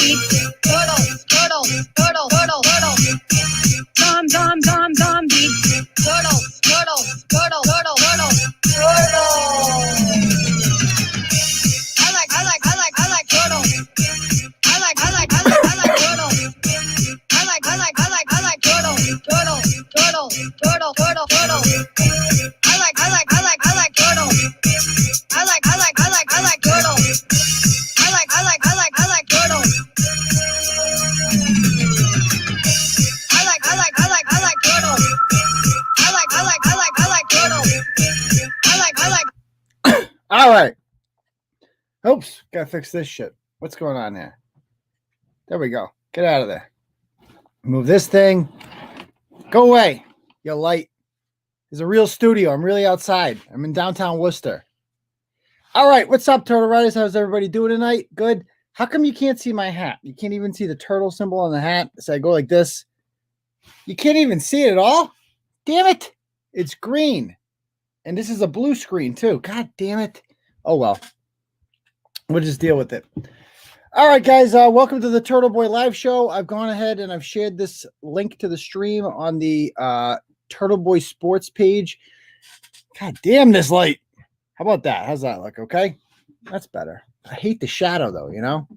zombie. Turtle, turtle, turtle, turtle, turtle. Zombie. Turtle, turtle, turtle, turtle, turtle. Turtle. I like turtle. I like turtle. I like turtle. Turtle, turtle, turtle, turtle, turtle. I like turtle. I like turtle. I like turtle. I like turtle. All right. Oops, gotta fix this shit. What's going on there? There we go. Get out of there. Move this thing. Go away. Your light. It's a real studio. I'm really outside. I'm in downtown Worcester. All right. What's up, Turtle Riders? How's everybody doing tonight? Good. How come you can't see my hat? You can't even see the turtle symbol on the hat. So I go like this. You can't even see it at all? Damn it. It's green. And this is a blue screen too. God damn it. Oh, well. We'll just deal with it. All right, guys. Welcome to the Turtleboy live show. I've gone ahead and I've shared this link to the stream on the Turtleboy Sports page. God damn this light. How about that? How's that look? Okay. That's better. I hate the shadow though, you know?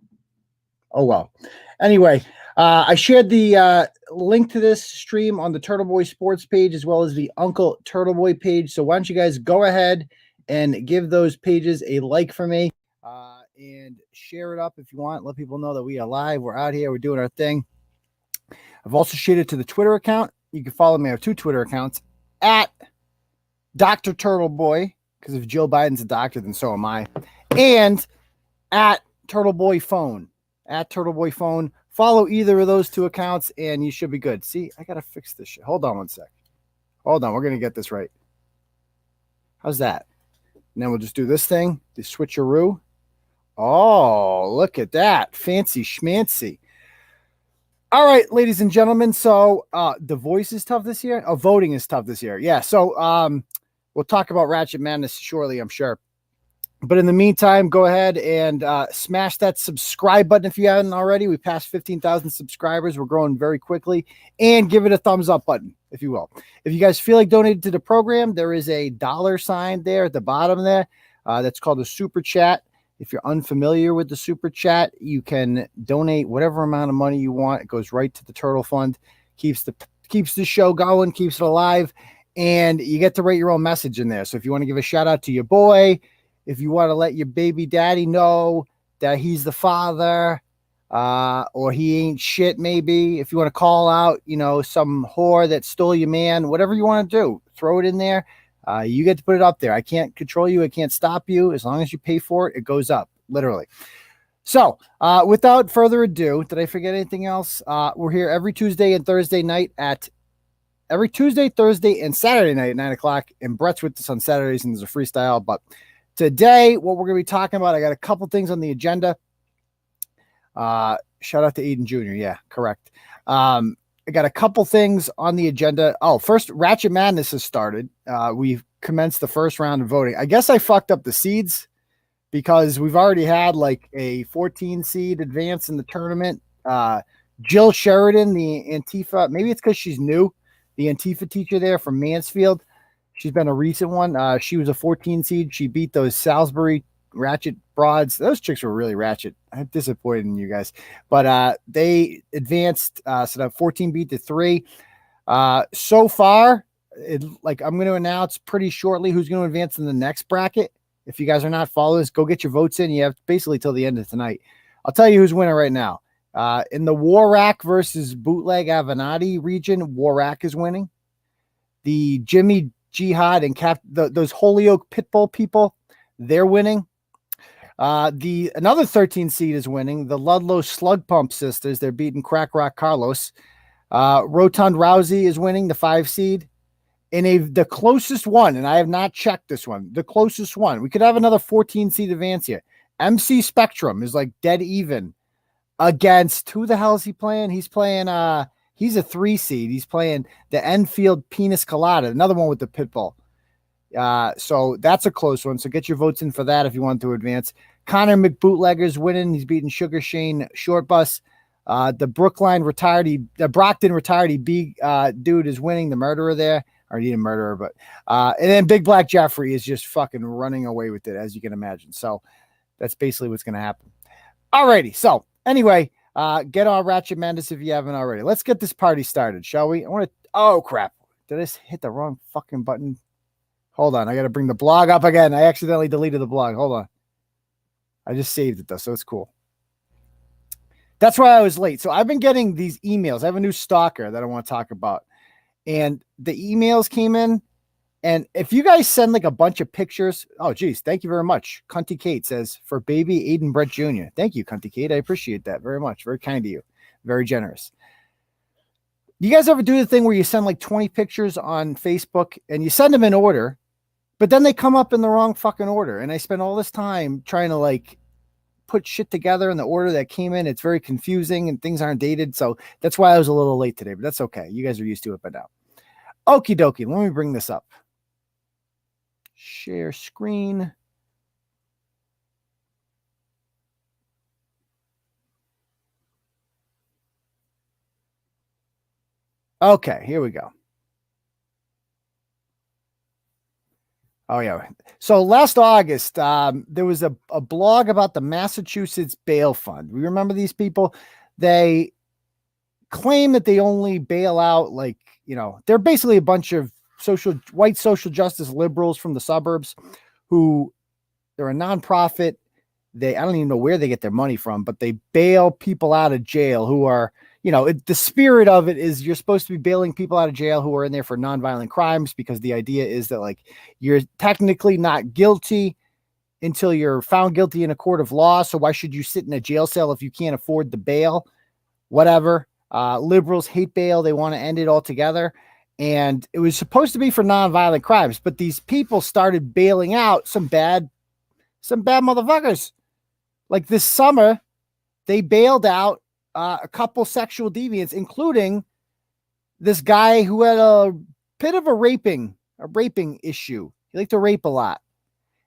Oh, well. Anyway, I shared the link to this stream on the Turtleboy Sports page as well as the Uncle Turtleboy page. So why don't you guys go ahead and give those pages a like for me and share it up if you want. Let people know that we are live. We're out here. We're doing our thing. I've also shared it to the Twitter account. You can follow me. I have two Twitter accounts at Dr. Turtleboy, because if Joe Biden's a doctor, then so am I. And at Turtleboy Phone. At Turtleboy Phone. Follow either of those two accounts and you should be good. See, I got to fix this shit. Hold on one sec. Hold on. We're going to get this right. How's that? And then we'll just do this thing. The switcheroo. Oh, look at that. Fancy schmancy. All right, ladies and gentlemen. So the voice is tough this year. Oh, voting is tough this year. Yeah. So we'll talk about Ratchet Madness shortly, I'm sure. But in the meantime, go ahead and smash that subscribe button if you haven't already. We passed 15,000 subscribers. We're growing very quickly. And give it a thumbs up button, if you will. If you guys feel like donating to the program, there is a $sign there at the bottom there. That's called a super chat. If you're unfamiliar with the super chat, you can donate whatever amount of money you want. It goes right to the Turtle Fund. Keeps the show going, keeps it alive. And you get to write your own message in there. So if you want to give a shout out to your boy, if you want to let your baby daddy know that he's the father, or he ain't shit, maybe. If you want to call out, some whore that stole your man, whatever you want to do, throw it in there. You get to put it up there. I can't control you. I can't stop you. As long as you pay for it, it goes up, literally. So without further ado, did I forget anything else? We're here every Tuesday and Thursday night every Tuesday, Thursday, and Saturday night at 9 o'clock. And Brett's with us on Saturdays, and there's a freestyle, but today, what we're going to be talking about, I got a couple things on the agenda. Shout out to Aiden Jr. Yeah, correct. I got a couple things on the agenda. Oh, first, Ratchet Madness has started. We've commenced the first round of voting. I guess I fucked up the seeds because we've already had like a 14 seed advance in the tournament. Jill Sheridan, the Antifa, maybe it's because she's new, the Antifa teacher there from Mansfield. She's been a recent one. She was a 14 seed. She beat those Salisbury Ratchet broads. Those chicks were really ratchet. I'm disappointed in you guys. But they advanced. So that 14 beat the 3. So far, I'm going to announce pretty shortly who's going to advance in the next bracket. If you guys are not followers, go get your votes in. You have basically till the end of tonight. I'll tell you who's winning right now. In the Warrack versus Bootleg Avenatti region, Warrack is winning. The Jimmy Jihad and those Holyoke Pitbull people, they're winning. Another 13 seed is winning. The Ludlow Slug Pump sisters, they're beating Crack Rock Carlos. Rotund Rousey is winning, the 5 seed. In the closest one, and I have not checked this one, the closest one, we could have another 14 seed advance here. MC Spectrum is like dead even against, who the hell is he playing? He's playing, he's a 3 seed. He's playing the Enfield Penis Colada, another one with the Pitbull. So that's a close one. So get your votes in for that if you want to advance. Connor McBootlegger's winning. He's beating Sugar Shane Short Bus. The Brockton retired B dude is winning. The murderer there. Or he didn't murderer, but and then Big Black Jeffrey is just fucking running away with it, as you can imagine. So that's basically what's going to happen. Alrighty. So anyway, get on Ratchet Mendes if you haven't already. Let's get this party started, shall we? Oh crap. Did I hit the wrong fucking button? Hold on. I got to bring the blog up again. I accidentally deleted the blog. Hold on. I just saved it though, so it's cool. That's why I was late. So I've been getting these emails. I have a new stalker that I want to talk about. And the emails came in. And if you guys send like a bunch of pictures, oh, geez, thank you very much. Cunty Kate says, for baby Aiden Brett Jr. Thank you, Cunty Kate. I appreciate that very much. Very kind of you. Very generous. You guys ever do the thing where you send like 20 pictures on Facebook and you send them in order, but then they come up in the wrong fucking order? And I spend all this time trying to like put shit together in the order that came in. It's very confusing and things aren't dated. So that's why I was a little late today, but that's okay. You guys are used to it by now. Okie dokie. Let me bring this up. Share screen. Okay, here we go. Oh, yeah. So last August, there was a blog about the Massachusetts Bail Fund. We remember these people? They claim that they only bail out, like, you know, they're basically a bunch of white social justice liberals from the suburbs who they're a nonprofit. I don't even know where they get their money from, but they bail people out of jail who are, you know, the spirit of it is you're supposed to be bailing people out of jail who are in there for nonviolent crimes, because the idea is that like you're technically not guilty until you're found guilty in a court of law. So why should you sit in a jail cell if you can't afford the bail? Whatever. Liberals hate bail. They want to end it altogether. And it was supposed to be for nonviolent crimes, but these people started bailing out some bad motherfuckers. Like this summer, they bailed out a couple sexual deviants, including this guy who had a bit of a raping issue. He liked to rape a lot.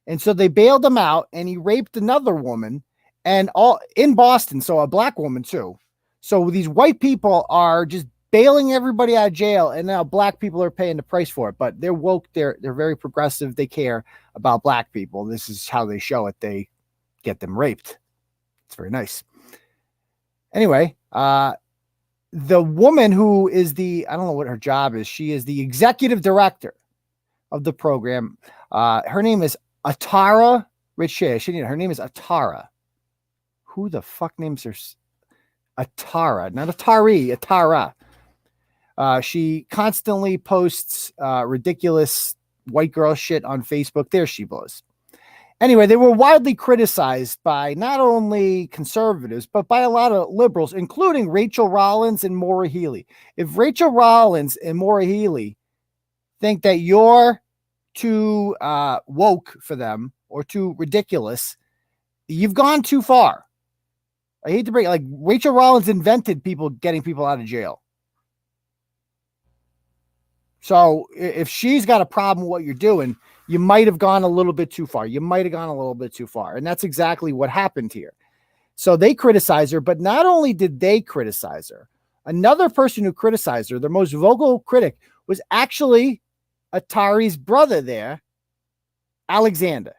And so they bailed him out, and he raped another woman, and all in Boston. So a black woman too. So these white people are just bailing everybody out of jail, and now black people are paying the price for it. But they're woke. They're very progressive. They care about black people. This is how they show it. They get them raped. It's very nice. Anyway, the woman who is I don't know what her job is. She is the executive director of the program. Her name is Atara Rich-shea. Her name is Atara. Who the fuck names her? Atara, not Atari, Atara. She constantly posts ridiculous white girl shit on Facebook. There she was. Anyway, they were widely criticized by not only conservatives, but by a lot of liberals, including Rachel Rollins and Maura Healey. If Rachel Rollins and Maura Healey think that you're too woke for them or too ridiculous, you've gone too far. I hate to break, like, Rachel Rollins invented getting people out of jail. So if she's got a problem with what you're doing, you might have gone a little bit too far. And that's exactly what happened here. So they criticize her, but not only did they criticize her, another person who criticized her, their most vocal critic, was actually Atari's brother there, Alexander.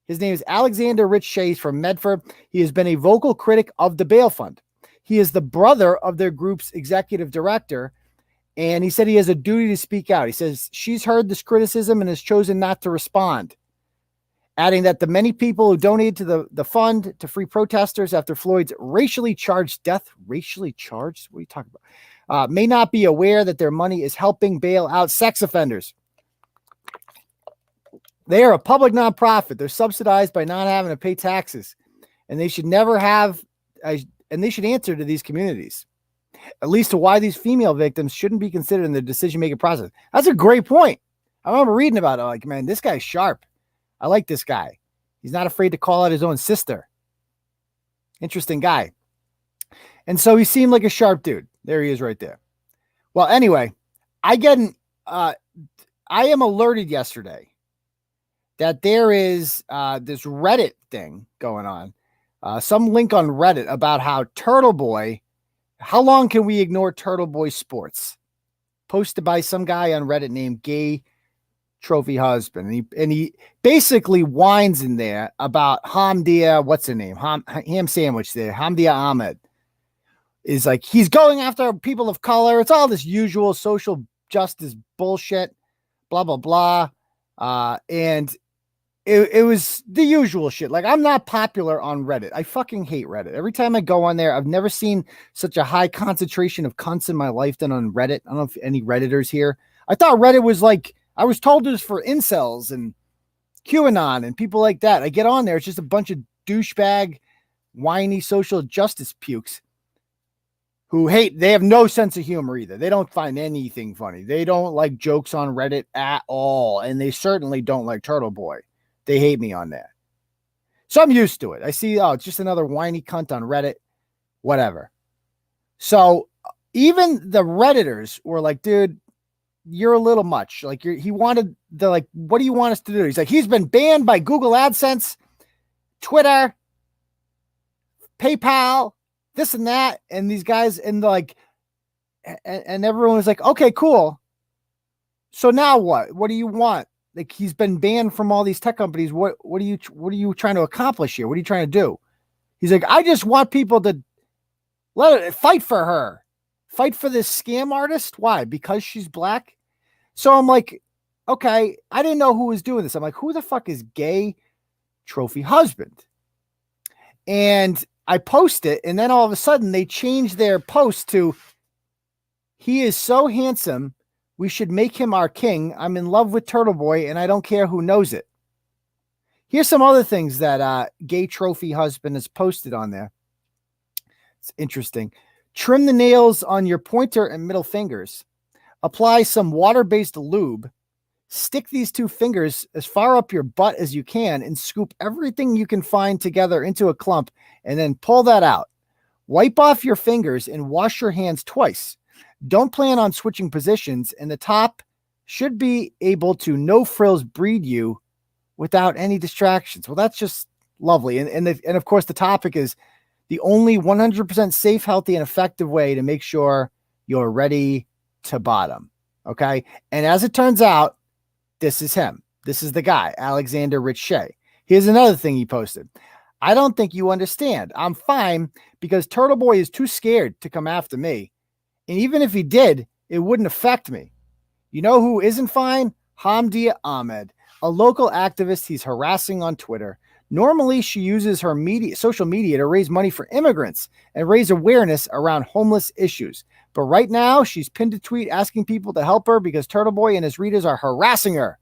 His name is Alexander Rich-shea from Medford. He has been a vocal critic of the bail fund. He is the brother of their group's executive director, and he said he has a duty to speak out. He says she's heard this criticism and has chosen not to respond, adding that the many people who donated to the fund to free protesters after Floyd's racially charged death, what are you talking about, may not be aware that their money is helping bail out sex offenders. They are a public nonprofit. They're subsidized by not having to pay taxes, and they should never have, and they should answer to these communities, at least to why these female victims shouldn't be considered in the decision-making process. That's a great point. I remember reading about it. Like, man, this guy's sharp. I like this guy. He's not afraid to call out his own sister. Interesting guy. And so he seemed like a sharp dude. There he is right there. Well, anyway, I am alerted yesterday that there is this Reddit thing going on, some link on Reddit about how Turtleboy, how long can we ignore Turtleboy sports? Posted by some guy on Reddit named gaytrophyhusband. And he basically whines in there about Hamdia, what's her name? Ham sandwich there. Hamdia Ahmed is like, he's going after people of color. It's all this usual social justice bullshit, blah, blah, blah. And it was the usual shit. Like, I'm not popular on Reddit. I fucking hate Reddit. Every time I go on there, I've never seen such a high concentration of cunts in my life than on Reddit. I don't know if any Redditors here. I thought Reddit was like, I was told it was for incels and QAnon and people like that. I get on there. It's just a bunch of douchebag, whiny social justice pukes who they have no sense of humor either. They don't find anything funny. They don't like jokes on Reddit at all. And they certainly don't like Turtleboy. They hate me on there. So I'm used to it. I see, it's just another whiny cunt on Reddit, whatever. So even the Redditors were like, dude, you're a little much. Like, he wanted the, like, what do you want us to do? He's like, he's been banned by Google AdSense, Twitter, PayPal, this and that. And these guys, and like, and everyone was like, okay, cool. So now what? What do you want? Like, he's been banned from all these tech companies. What are you trying to accomplish here? What are you trying to do? He's like, I just want people to fight for her. Fight for this scam artist. Why? Because she's black. So I'm like, okay, I didn't know who was doing this. I'm like, who the fuck is Gay Trophy Husband? And I post it, and then all of a sudden they change their post to, he is so handsome, we should make him our king. I'm in love with Turtleboy, and I don't care who knows it. Here's some other things that Gay Trophy Husband has posted on there. It's interesting. Trim the nails on your pointer and middle fingers. Apply some water-based lube. Stick these two fingers as far up your butt as you can and scoop everything you can find together into a clump and then pull that out. Wipe off your fingers and wash your hands twice. Don't plan on switching positions, and the top should be able to no frills breed you without any distractions. Well, that's just lovely. And of course, the topic is the only 100% safe, healthy, and effective way to make sure you're ready to bottom. Okay. And as it turns out, this is him. This is the guy, Alexander Rich-shea. Here's another thing he posted. I don't think you understand. I'm fine because Turtleboy is too scared to come after me. And even if he did, it wouldn't affect me. You know who isn't fine? Hamdia Ahmed, a local activist he's harassing on Twitter. Normally, she uses her social media to raise money for immigrants and raise awareness around homeless issues. But right now, she's pinned a tweet asking people to help her because Turtleboy and his readers are harassing her.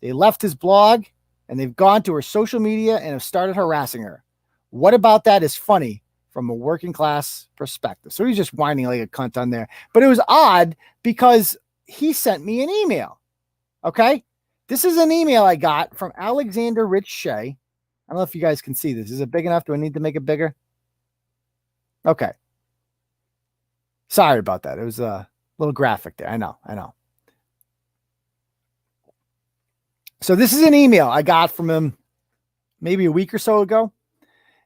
They left his blog, and they've gone to her social media and have started harassing her. What about that is funny from a working class perspective? So he's just whining like a cunt on there. But it was odd because he sent me an email. Okay? This is an email I got from Alexander Rich-shea. I don't know if you guys can see this. Is it big enough? Do I need to make it bigger? Okay. Sorry about that. It was a little graphic there. I know. So this is an email I got from him maybe a week or so ago.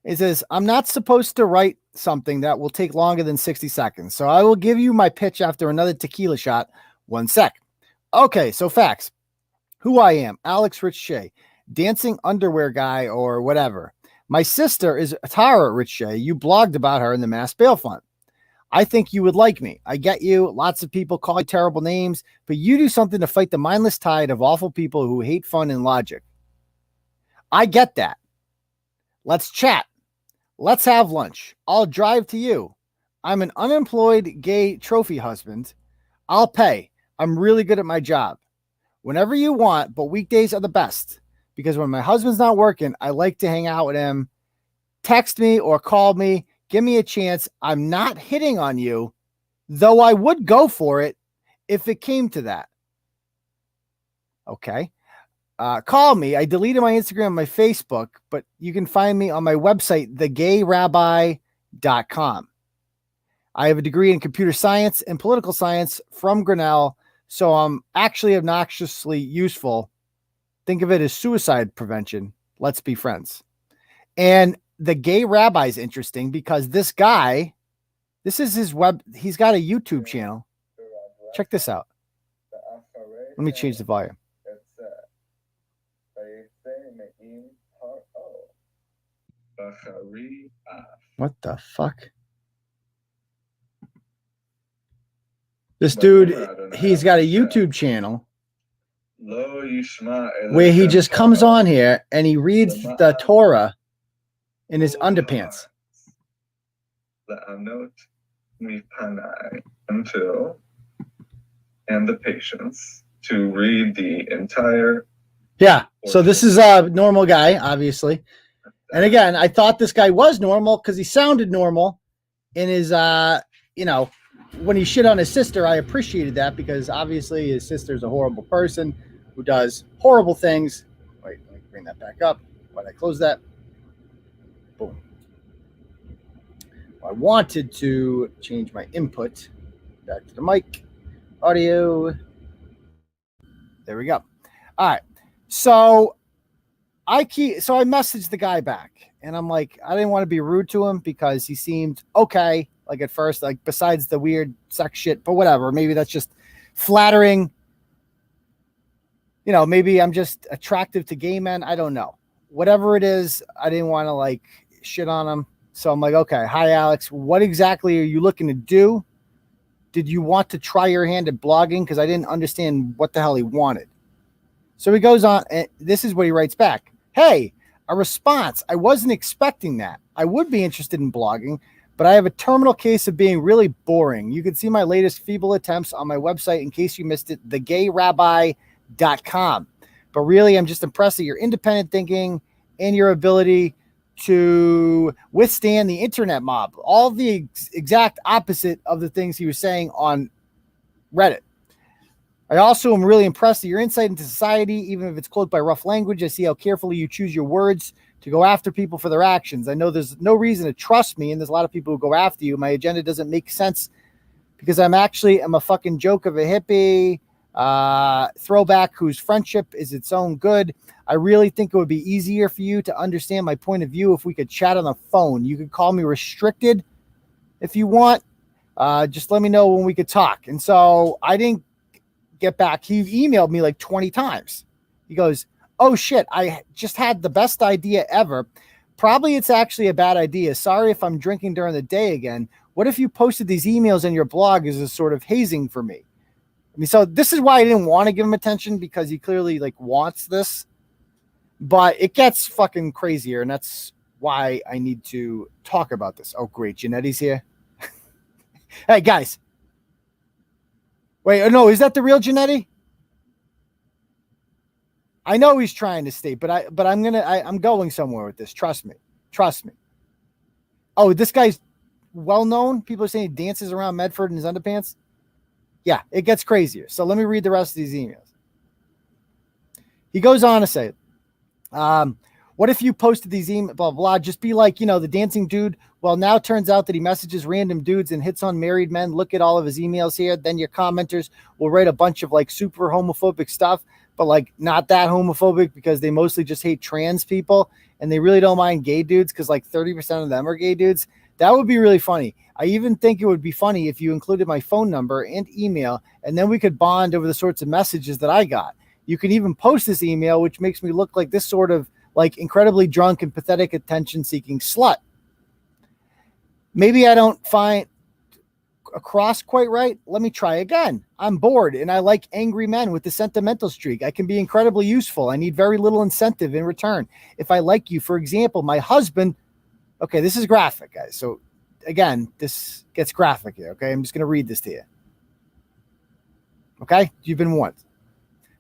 It says, I'm not supposed to write something that will take longer than 60 seconds. So I will give you my pitch after another tequila shot. 1 sec. Okay, so facts. Who I am, Alex Rich-shea, dancing underwear guy or whatever. My sister is Atara Rich-shea. You blogged about her in the Mass Bail Fund. I think you would like me. I get you. Lots of people call you terrible names, but you do something to fight the mindless tide of awful people who hate fun and logic. I get that. Let's chat. Let's have lunch. I'll drive to you. I'm an unemployed gay trophy husband. I'll pay. I'm really good at my job. Whenever you want, but weekdays are the best because when my husband's not working, I like to hang out with him. Text me or call me. Give me a chance. I'm not hitting on you, though I would go for it if it came to that. Okay. Call me. I deleted my Instagram and my Facebook, but you can find me on my website, thegayrabbi.com. I have a degree in computer science and political science from Grinnell, so I'm actually obnoxiously useful Think of it as suicide prevention. Let's be friends. And the gay rabbi is interesting because this guy, this is his web. He's got a YouTube channel. Check this out. Let me change the volume. What the fuck? This dude, he's got a YouTube channel where he just comes on here and he reads the Torah in his underpants. Until and the patience to read the entire. Yeah. So this is a normal guy, obviously. And again, I thought this guy was normal because he sounded normal in his, you know, when he shit on his sister. I appreciated that because obviously his sister's a horrible person who does horrible things. Wait, let me bring that back up. Why did I close that? Boom. I wanted to change my input back to the mic audio. There we go. All right. So I messaged the guy back and I'm like, I didn't want to be rude to him because he seemed okay. Like at first, like besides the weird sex shit, but whatever. Maybe that's just flattering. You know, maybe I'm just attractive to gay men. I don't know. Whatever it is, I didn't want to like shit on him. So I'm like, okay, hi, Alex. What exactly are you looking to do? Did you want to try your hand at blogging? Because I didn't understand what the hell he wanted. So he goes on, and this is what he writes back. Hey, a response. I wasn't expecting that. I would be interested in blogging, but I have a terminal case of being really boring. You can see my latest feeble attempts on my website in case you missed it, thegayrabbi.com. But really, I'm just impressed at your independent thinking and your ability to withstand the internet mob. All the exact opposite of the things he was saying on Reddit. I also am really impressed at your insight into society, even if it's cloaked by rough language. I see how carefully you choose your words to go after people for their actions. I know there's no reason to trust me, and there's a lot of people who go after you. My agenda doesn't make sense because I'm a fucking joke of a hippie throwback whose friendship is its own good. I really think it would be easier for you to understand my point of view if we could chat on the phone. You could call me restricted if you want. Just let me know when we could talk. And so I didn't get back. He emailed me like 20 times. He goes, oh shit, I just had the best idea ever. Probably it's actually a bad idea. Sorry if I'm drinking during the day again. What if you posted these emails on your blog as a sort of hazing for me? I mean, so this is why I didn't want to give him attention, because he clearly like wants this, but it gets fucking crazier. And that's why I need to talk about this. Oh, great. Giannetti's here. Hey guys. Wait, no, is that the real Giannetti? I know he's trying to stay, but I'm going somewhere with this. Trust me. Oh, this guy's well known. People are saying he dances around Medford in his underpants. Yeah, it gets crazier. So let me read the rest of these emails. He goes on to say, what if you posted these emails, blah, blah, just be like, the dancing dude. Well, now it turns out that he messages random dudes and hits on married men. Look at all of his emails here. Then your commenters will write a bunch of like super homophobic stuff, but like not that homophobic because they mostly just hate trans people and they really don't mind gay dudes because like 30% of them are gay dudes. That would be really funny. I even think it would be funny if you included my phone number and email, and then we could bond over the sorts of messages that I got. You can even post this email, which makes me look like this sort of like incredibly drunk and pathetic attention-seeking slut. Maybe I don't find across quite right. Let me try again. I'm bored, and I like angry men with the sentimental streak. I can be incredibly useful. I need very little incentive in return. If I like you, for example, my husband... Okay, this is graphic, guys. So, again, this gets graphic here, okay? I'm just going to read this to you. Okay? You've been warned.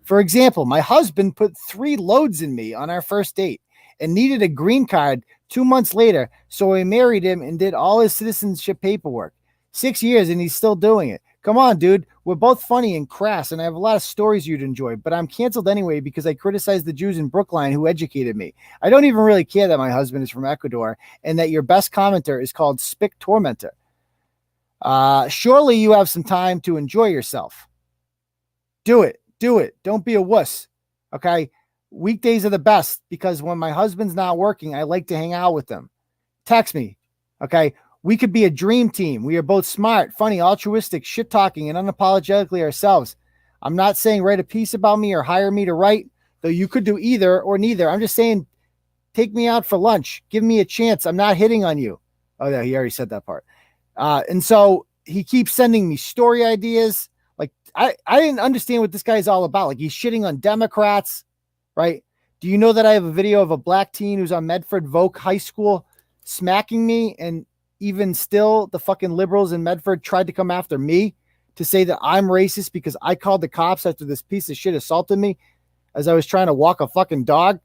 For example, my husband put 3 loads in me on our first date and needed a green card 2 months later, so I married him and did all his citizenship paperwork. 6 years, and he's still doing it. Come on, dude. We're both funny and crass, and I have a lot of stories you'd enjoy, but I'm canceled anyway because I criticized the Jews in Brookline who educated me. I don't even really care that my husband is from Ecuador and that your best commenter is called Spick Tormentor. Surely you have some time to enjoy yourself. Do it. Don't be a wuss. Okay? Weekdays are the best because when my husband's not working, I like to hang out with them. Text me. Okay. We could be a dream team. We are both smart, funny, altruistic, shit talking, and unapologetically ourselves. I'm not saying write a piece about me or hire me to write, though you could do either or neither. I'm just saying, take me out for lunch. Give me a chance. I'm not hitting on you. Oh, yeah, he already said that part. And so he keeps sending me story ideas. Like, I didn't understand what this guy is all about. Like, he's shitting on Democrats, right? Do you know that I have a video of a black teen who's on Medford Voc High School smacking me? And even still, the fucking liberals in Medford tried to come after me to say that I'm racist because I called the cops after this piece of shit assaulted me as I was trying to walk a fucking dog.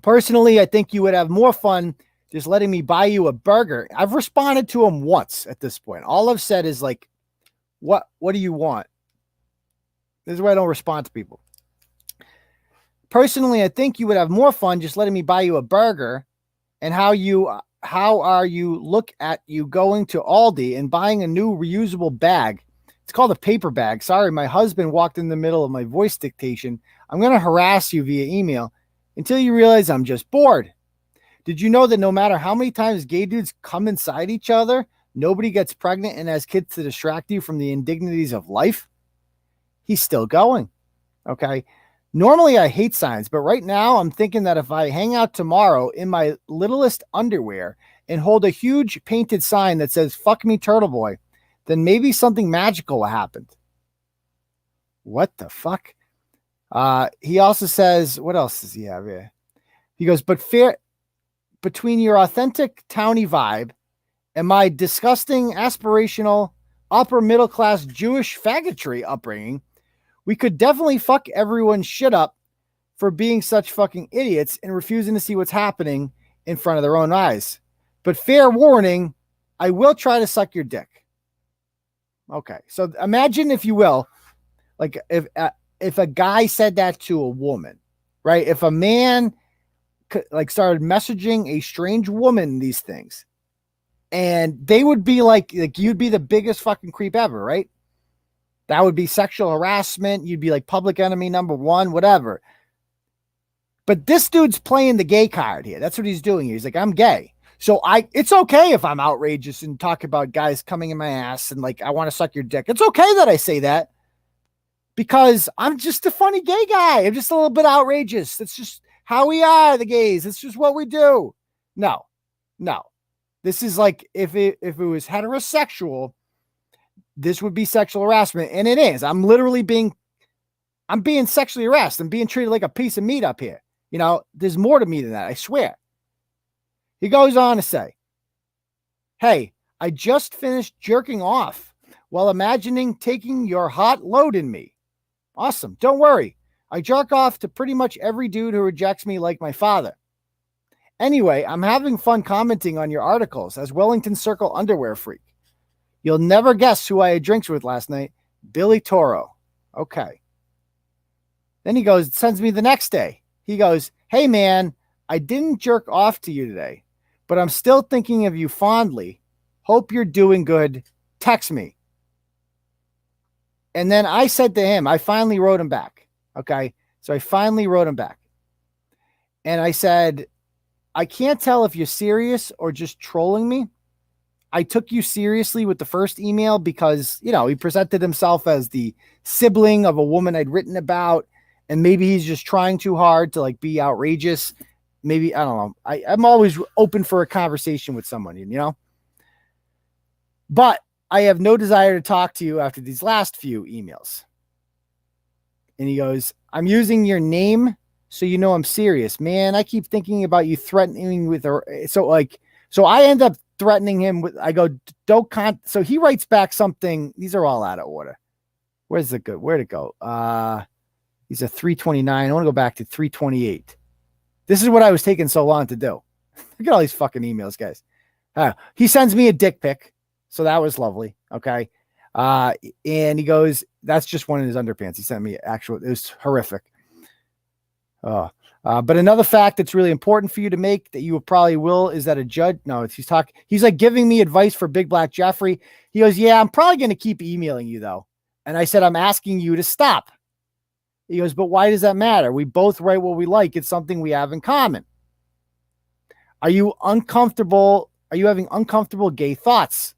Personally, I think you would have more fun just letting me buy you a burger. I've responded to him once at this point. All I've said is like, what do you want? This is why I don't respond to people. Personally, I think you would have more fun just letting me buy you a burger. And how are you look at you going to Aldi and buying a new reusable bag? It's called a paper bag. Sorry, my husband walked in the middle of my voice dictation. I'm going to harass you via email until you realize I'm just bored. Did you know that no matter how many times gay dudes come inside each other, nobody gets pregnant and has kids to distract you from the indignities of life? He's still going. Okay. Normally I hate signs, but right now I'm thinking that if I hang out tomorrow in my littlest underwear and hold a huge painted sign that says, "Fuck me, Turtleboy," then maybe something magical will happen. What the fuck? He also says, what else does he have here? He goes, but fair between your authentic towny vibe and my disgusting, aspirational, upper middle class Jewish faggotry upbringing, we could definitely fuck everyone's shit up for being such fucking idiots and refusing to see what's happening in front of their own eyes. But fair warning, I will try to suck your dick. Okay. So imagine, if you will, like if a guy said that to a woman, right? If a man like started messaging a strange woman these things, and they would be like you'd be the biggest fucking creep ever, right? That would be sexual harassment. You'd be like public enemy number one, whatever. But this dude's playing the gay card here. That's what he's doing. He's like, I'm gay. So it's okay if I'm outrageous and talk about guys coming in my ass and like, I want to suck your dick. It's okay that I say that because I'm just a funny gay guy. I'm just a little bit outrageous. That's just how we are, the gays. It's just what we do. No. This is like, if it was heterosexual, this would be sexual harassment. And it is. I'm being sexually harassed. I'm being treated like a piece of meat up here. You know, there's more to me than that. I swear. He goes on to say, hey, I just finished jerking off while imagining taking your hot load in me. Awesome. Don't worry. I jerk off to pretty much every dude who rejects me like my father. Anyway, I'm having fun commenting on your articles as Wellington Circle underwear freak. You'll never guess who I had drinks with last night. Billy Toro. Okay. Then he goes, sends me the next day. He goes, hey man, I didn't jerk off to you today, but I'm still thinking of you fondly. Hope you're doing good. Text me. And then I said to him, I finally wrote him back. Okay. So I finally wrote him back. And I said, I can't tell if you're serious or just trolling me. I took you seriously with the first email because, you know, he presented himself as the sibling of a woman I'd written about. And maybe he's just trying too hard to like be outrageous. Maybe, I don't know. I'm always open for a conversation with someone, you know, but I have no desire to talk to you after these last few emails. And he goes, I'm using your name so you know I'm serious, man. I keep thinking about you threatening with her. So I end up threatening him with, I go, so he writes back something. These are all out of order. Where'd it go? He's a 329. I want to go back to 328. This is what I was taking so long to do. Look at all these fucking emails, guys. He sends me a dick pic. So that was lovely. Okay. And he goes, that's just one in his underpants. He sent me it was horrific. But another fact that's really important for you to make that you probably will is that a judge, he's like giving me advice for Big Black Jeffrey. He goes, yeah, I'm probably going to keep emailing you though. And I said, I'm asking you to stop. He goes, but why does that matter? We both write what we like. It's something we have in common. Are you uncomfortable? Are you having uncomfortable gay thoughts?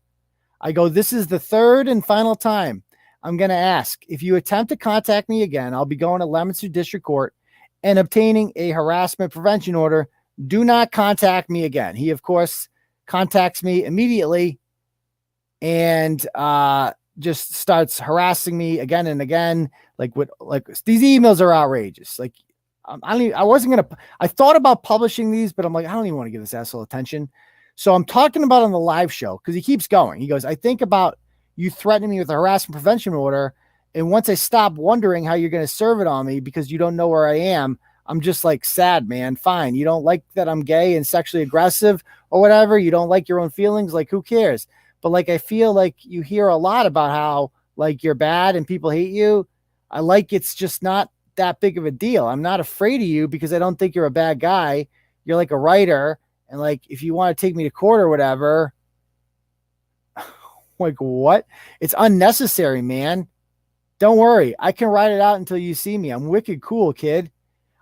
I go, this is the third and final time I'm going to ask. If you attempt to contact me again, I'll be going to Leominster District Court and obtaining a harassment prevention order. Do not contact me again. He, of course, contacts me immediately and just starts harassing me again and again. Like these emails are outrageous. Like I thought about publishing these, but I'm like, I don't even want to give this asshole attention. So I'm talking about on the live show because he keeps going. He goes, I think about you threatening me with a harassment prevention order. And once I stop wondering how you're going to serve it on me because you don't know where I am, I'm just like, sad, man. Fine. You don't like that I'm gay and sexually aggressive or whatever. You don't like your own feelings. Like, who cares? But like, I feel like you hear a lot about how like you're bad and people hate you. I like, it's just not that big of a deal. I'm not afraid of you because I don't think you're a bad guy. You're like a writer. And like, if you want to take me to court or whatever, like what? It's unnecessary, man. Don't worry. I can write it out until you see me. I'm wicked cool, kid.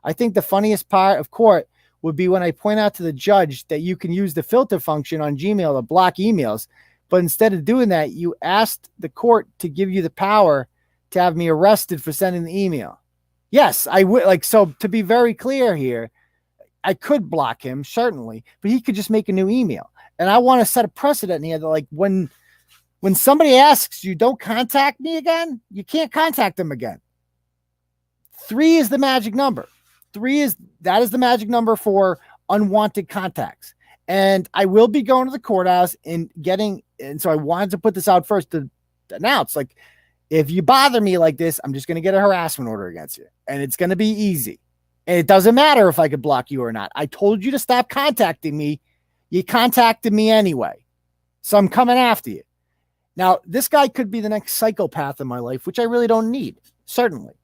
I think the funniest part of court would be when I point out to the judge that you can use the filter function on Gmail to block emails. But instead of doing that, you asked the court to give you the power to have me arrested for sending the email. Yes, I would. Like, so to be very clear here, I could block him, certainly, but he could just make a new email. And I want to set a precedent here that like when somebody asks you, don't contact me again, you can't contact them again. 3 is the magic number. That is the magic number for unwanted contacts. And I will be going to the courthouse and so I wanted to put this out first to announce, like, if you bother me like this, I'm just going to get a harassment order against you. And it's going to be easy. And it doesn't matter if I could block you or not. I told you to stop contacting me. You contacted me anyway. So I'm coming after you. Now, this guy could be the next psychopath in my life, which I really don't need, certainly.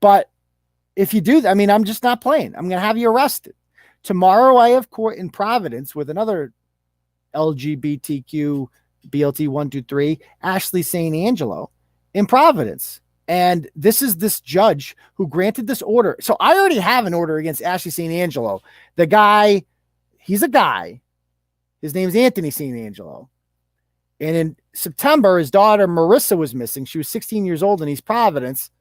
But if you do that, I mean, I'm just not playing. I'm going to have you arrested. Tomorrow, I have court in Providence with another LGBTQ BLT 123, Ashley St.Angelo in Providence. And this is this judge who granted this order. So I already have an order against Ashley St.Angelo. The guy, he's a guy. His name's Anthony St.Angelo. And in September, his daughter Marissa was missing. She was 16 years old in East Providence.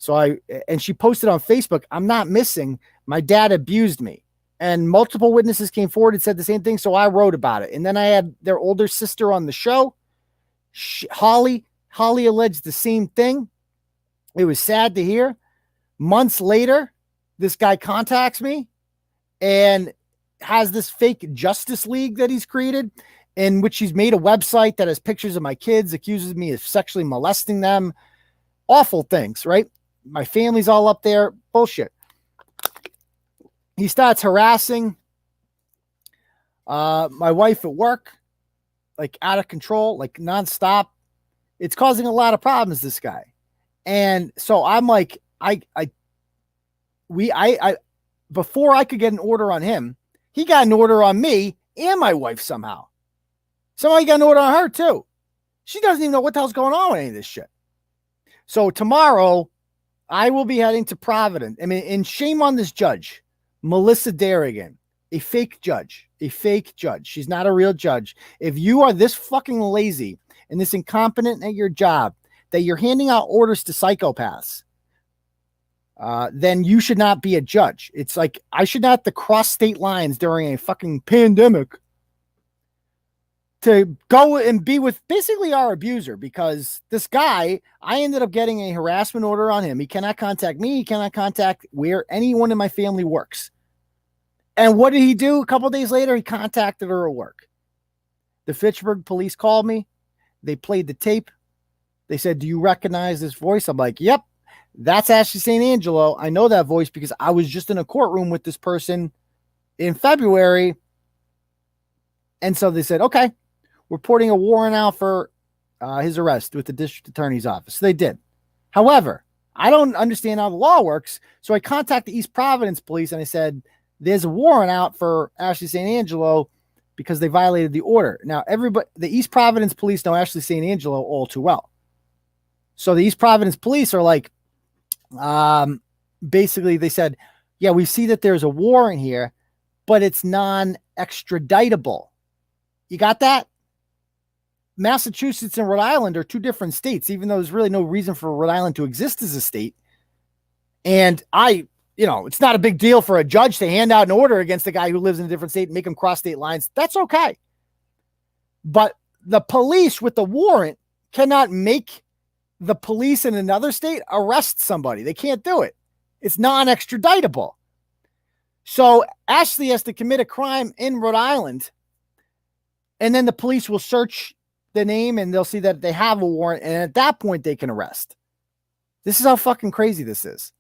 And she posted on Facebook, I'm not missing. My dad abused me. And multiple witnesses came forward and said the same thing. So I wrote about it. And then I had their older sister on the show. Holly alleged the same thing. It was sad to hear. Months later, this guy contacts me and has this fake Justice League that he's created, in which he's made a website that has pictures of my kids, accuses me of sexually molesting them. Awful things, right? My family's all up there. Bullshit. He starts harassing my wife at work, like out of control, like nonstop. It's causing a lot of problems, this guy. And so I'm like, before I could get an order on him, he got an order on me and my wife somehow. Somehow he got an order on her too. She doesn't even know what the hell's going on with any of this shit. So tomorrow I will be heading to Providence. I mean, and shame on this judge, Melissa Darrigan, a fake judge. She's not a real judge. If you are this fucking lazy and this incompetent at your job that you're handing out orders to psychopaths, then you should not be a judge. It's like, I should not have to cross state lines during a fucking pandemic to go and be with basically our abuser, because this guy, I ended up getting a harassment order on him. He cannot contact me. He cannot contact where anyone in my family works. And what did he do? A couple of days later, he contacted her at work. The Fitchburg police called me. They played the tape. They said, do you recognize this voice? I'm like, yep, that's Ashley St.Angelo. I know that voice because I was just in a courtroom with this person in February. And so they said, okay, we're putting a warrant out for his arrest with the district attorney's office. So they did. However, I don't understand how the law works. So I contacted the East Providence police and I said, there's a warrant out for Ashley St.Angelo because they violated the order. Now, the East Providence police know Ashley St.Angelo all too well. So the East Providence police are like, basically they said, yeah, we see that there's a warrant here, but it's non-extraditable. You got that? Massachusetts and Rhode Island are two different states, even though there's really no reason for Rhode Island to exist as a state. And it's not a big deal for a judge to hand out an order against a guy who lives in a different state and make him cross state lines. That's okay. But the police with the warrant cannot make the police in another state arrest somebody. They can't do it. It's non-extraditable. So Ashley has to commit a crime in Rhode Island, and then the police will search the name and they'll see that they have a warrant, and at that point they can arrest. This is how fucking crazy this is.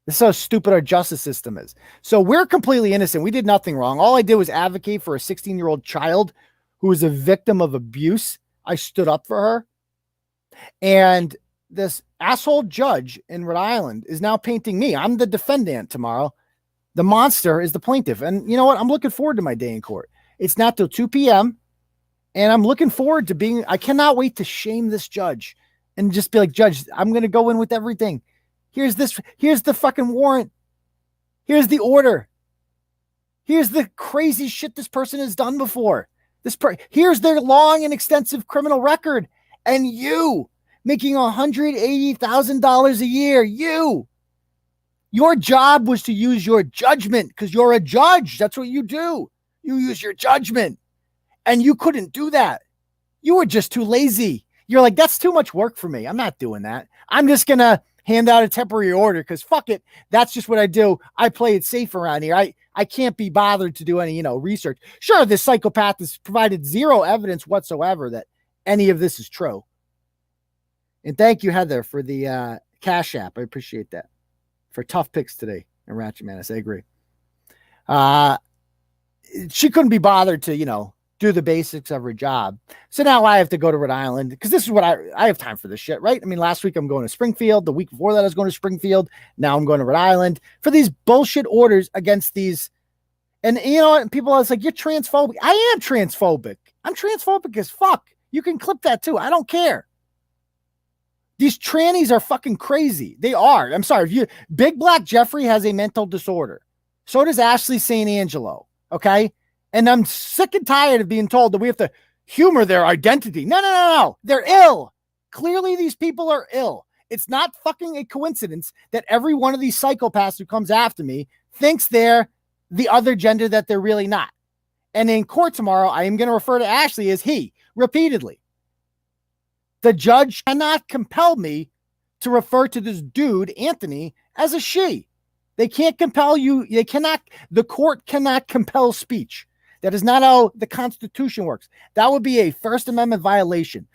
This is how stupid our justice system is. So we're completely innocent. We did nothing wrong. All I did was advocate for a 16-year-old child who was a victim of abuse. I stood up for her. And this asshole judge in Rhode Island is now painting me. I'm the defendant tomorrow. The monster is the plaintiff. And you know what? I'm looking forward to my day in court. It's not till 2 p.m. And I'm looking forward to I cannot wait to shame this judge and just be like, Judge, I'm going to go in with everything. Here's the fucking warrant. Here's the order. Here's the crazy shit this person has done before. Here's their long and extensive criminal record. And you making $180,000 a year, your job was to use your judgment because you're a judge. That's what you do. You use your judgment. And you couldn't do that. You were just too lazy. You're like, that's too much work for me. I'm not doing that. I'm just going to hand out a temporary order because fuck it. That's just what I do. I play it safe around here. I can't be bothered to do any, research. Sure, this psychopath has provided zero evidence whatsoever that any of this is true. And thank you, Heather, for the Cash App. I appreciate that. For tough picks today in Ratchet Madness. I agree. She couldn't be bothered to, do the basics of her job. So now I have to go to Rhode Island because this is what I have time for this shit, right? I mean, last week I'm going to Springfield. The week before that I was going to Springfield. Now I'm going to Rhode Island for these bullshit orders against these. And people are like, you're transphobic. I am transphobic. I'm transphobic as fuck. You can clip that too. I don't care. These trannies are fucking crazy. They are. I'm sorry. Big Black Jeffrey has a mental disorder. So does Ashley St.Angelo. Okay. And I'm sick and tired of being told that we have to humor their identity. No. They're ill. Clearly, these people are ill. It's not fucking a coincidence that every one of these psychopaths who comes after me thinks they're the other gender that they're really not. And in court tomorrow, I am going to refer to Ashley as he repeatedly. The judge cannot compel me to refer to this dude, Anthony, as a she. They can't compel you. The court cannot compel speech. That is not how the Constitution works. That would be a First Amendment violation.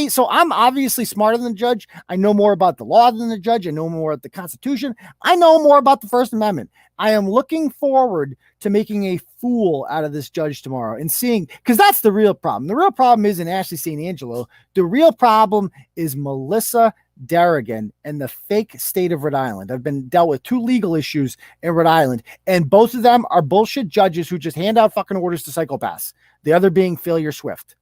So I'm obviously smarter than the judge. I know more about the law than the judge. I know more about the Constitution. I know more about the First Amendment. I am looking forward to making a fool out of this judge tomorrow and seeing, because that's the real problem. The real problem isn't Ashley St.Angelo. The real problem is Melissa Darrigan and the fake state of Rhode Island. I've been dealt with 2 legal issues in Rhode Island, and both of them are bullshit judges who just hand out fucking orders to psychopaths. The other being Failure Swift.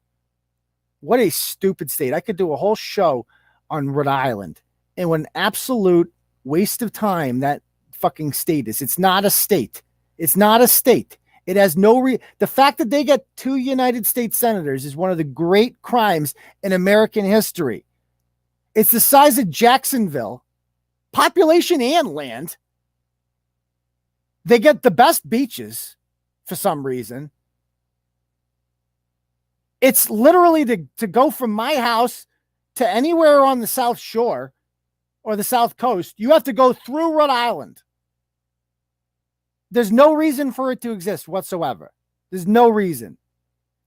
What a stupid state. I could do a whole show on Rhode Island and what an absolute waste of time that fucking state is. It's not a state. It's not a state. It has the fact that they get 2 United States senators is one of the great crimes in American history. It's the size of Jacksonville, population and land. They get the best beaches for some reason. It's literally to go from my house to anywhere on the South Shore or the South Coast. You have to go through Rhode Island. There's no reason for it to exist whatsoever. There's no reason.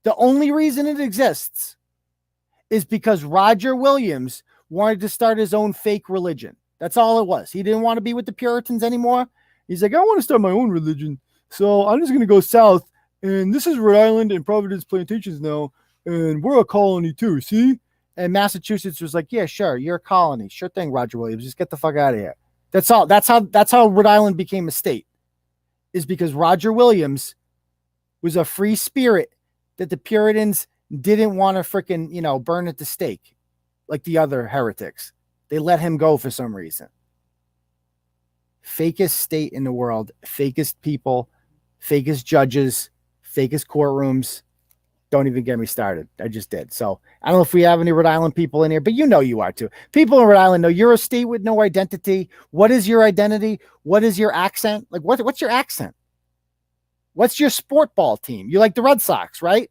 The only reason it exists is because Roger Williams wanted to start his own fake religion. That's all it was. He didn't want to be with the Puritans anymore. He's like, I want to start my own religion. So I'm just going to go south. And this is Rhode Island and Providence Plantations now. And we're a colony too, see? And Massachusetts was like, yeah, sure. You're a colony. Sure thing, Roger Williams. Just get the fuck out of here. That's all. That's how Rhode Island became a state. Is because Roger Williams was a free spirit that the Puritans didn't want to freaking, burn at the stake like the other heretics. They let him go for some reason. fakest state in the world, fakest people, fakest judges, fakest courtrooms. Don't even get me started. I just did. So I don't know if we have any Rhode Island people in here, but you know you are too. People in Rhode Island know you're a state with no identity. What is your identity? What is your accent? Like what's your accent? What's your sport ball team? You like the Red Sox, right?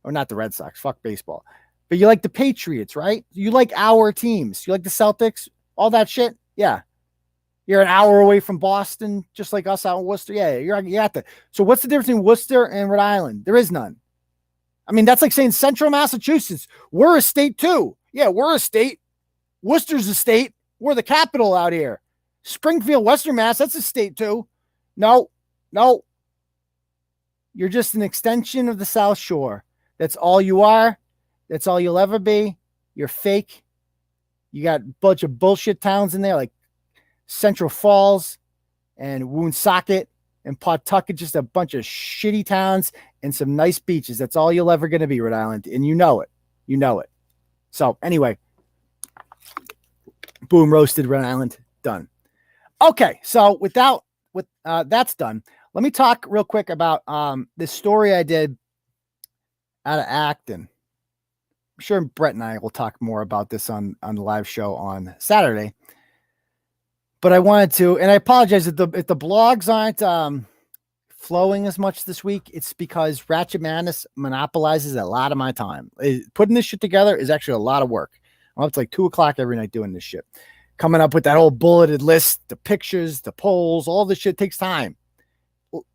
Or not the Red Sox, fuck baseball. But you like the Patriots, right? You like our teams. You like the Celtics, all that shit. Yeah. You're an hour away from Boston, just like us out in Worcester. Yeah, you're at that. So what's the difference between Worcester and Rhode Island? There is none. I mean, that's like saying Central Massachusetts. We're a state too. Yeah, we're a state. Worcester's a state. We're the capital out here. Springfield, Western Mass, that's a state too. No. You're just an extension of the South Shore. That's all you are. That's all you'll ever be. You're fake. You got a bunch of bullshit towns in there like Central Falls and Woonsocket and Pawtucket, just a bunch of shitty towns and some nice beaches. That's all you'll ever going to be, Rhode Island. And you know it. You know it. So anyway, boom, roasted Rhode Island. Done. Okay. So with that's done. Let me talk real quick about this story I did out of Acton. I'm sure Brett and I will talk more about this on the live show on Saturday. But I wanted to, and I apologize if the blogs aren't flowing as much this week. It's because Ratchet Madness monopolizes a lot of my time. Putting this shit together is actually a lot of work. I'm up to like 2:00 every night doing this shit. Coming up with that whole bulleted list, the pictures, the polls, all this shit takes time.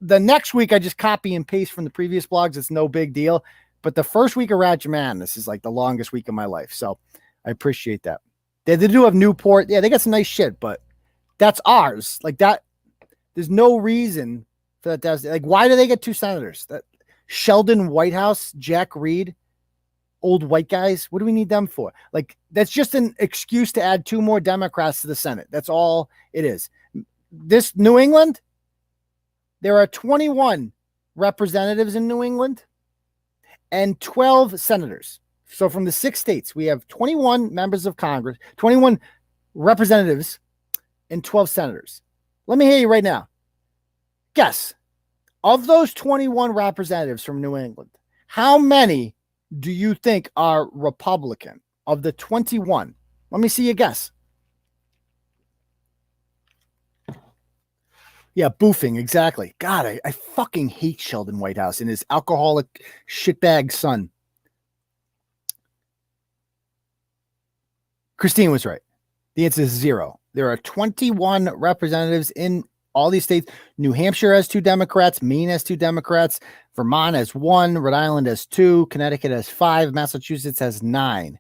The next week, I just copy and paste from the previous blogs. It's no big deal. But the first week of Ratchet Madness is like the longest week of my life. So I appreciate that. They do have Newport. Yeah, they got some nice shit, but that's ours. Like that. There's no reason for that. Like, why do they get 2 senators? That Sheldon Whitehouse, Jack Reed, old white guys. What do we need them for? Like, that's just an excuse to add 2 more Democrats to the Senate. That's all it is. This New England, there are 21 representatives in New England and 12 senators. So from the 6 states, we have 21 members of Congress, 21 representatives, and 12 senators. Let me hear you right now. Guess, of those 21 representatives from New England, how many do you think are Republican of the 21? Let me see you guess. Yeah, boofing, exactly. God, I fucking hate Sheldon Whitehouse and his alcoholic shitbag son. Christine was right. The answer is 0. There are 21 representatives in all these states. New Hampshire has 2 Democrats. Maine has 2 Democrats. Vermont has 1. Rhode Island has 2. Connecticut has 5. Massachusetts has 9.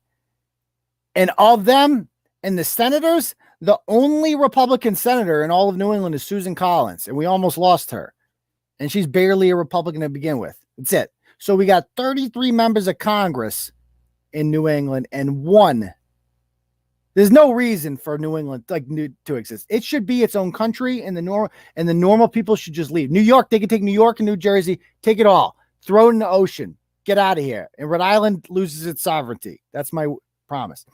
And of them, and the senators, the only Republican senator in all of New England is Susan Collins, and we almost lost her. And she's barely a Republican to begin with. That's it. So we got 33 members of Congress in New England and 1. There's no reason for New England to exist. It should be its own country, and the normal people should just leave. New York, they can take New York and New Jersey, take it all, throw it in the ocean, get out of here. And Rhode Island loses its sovereignty. That's my promise.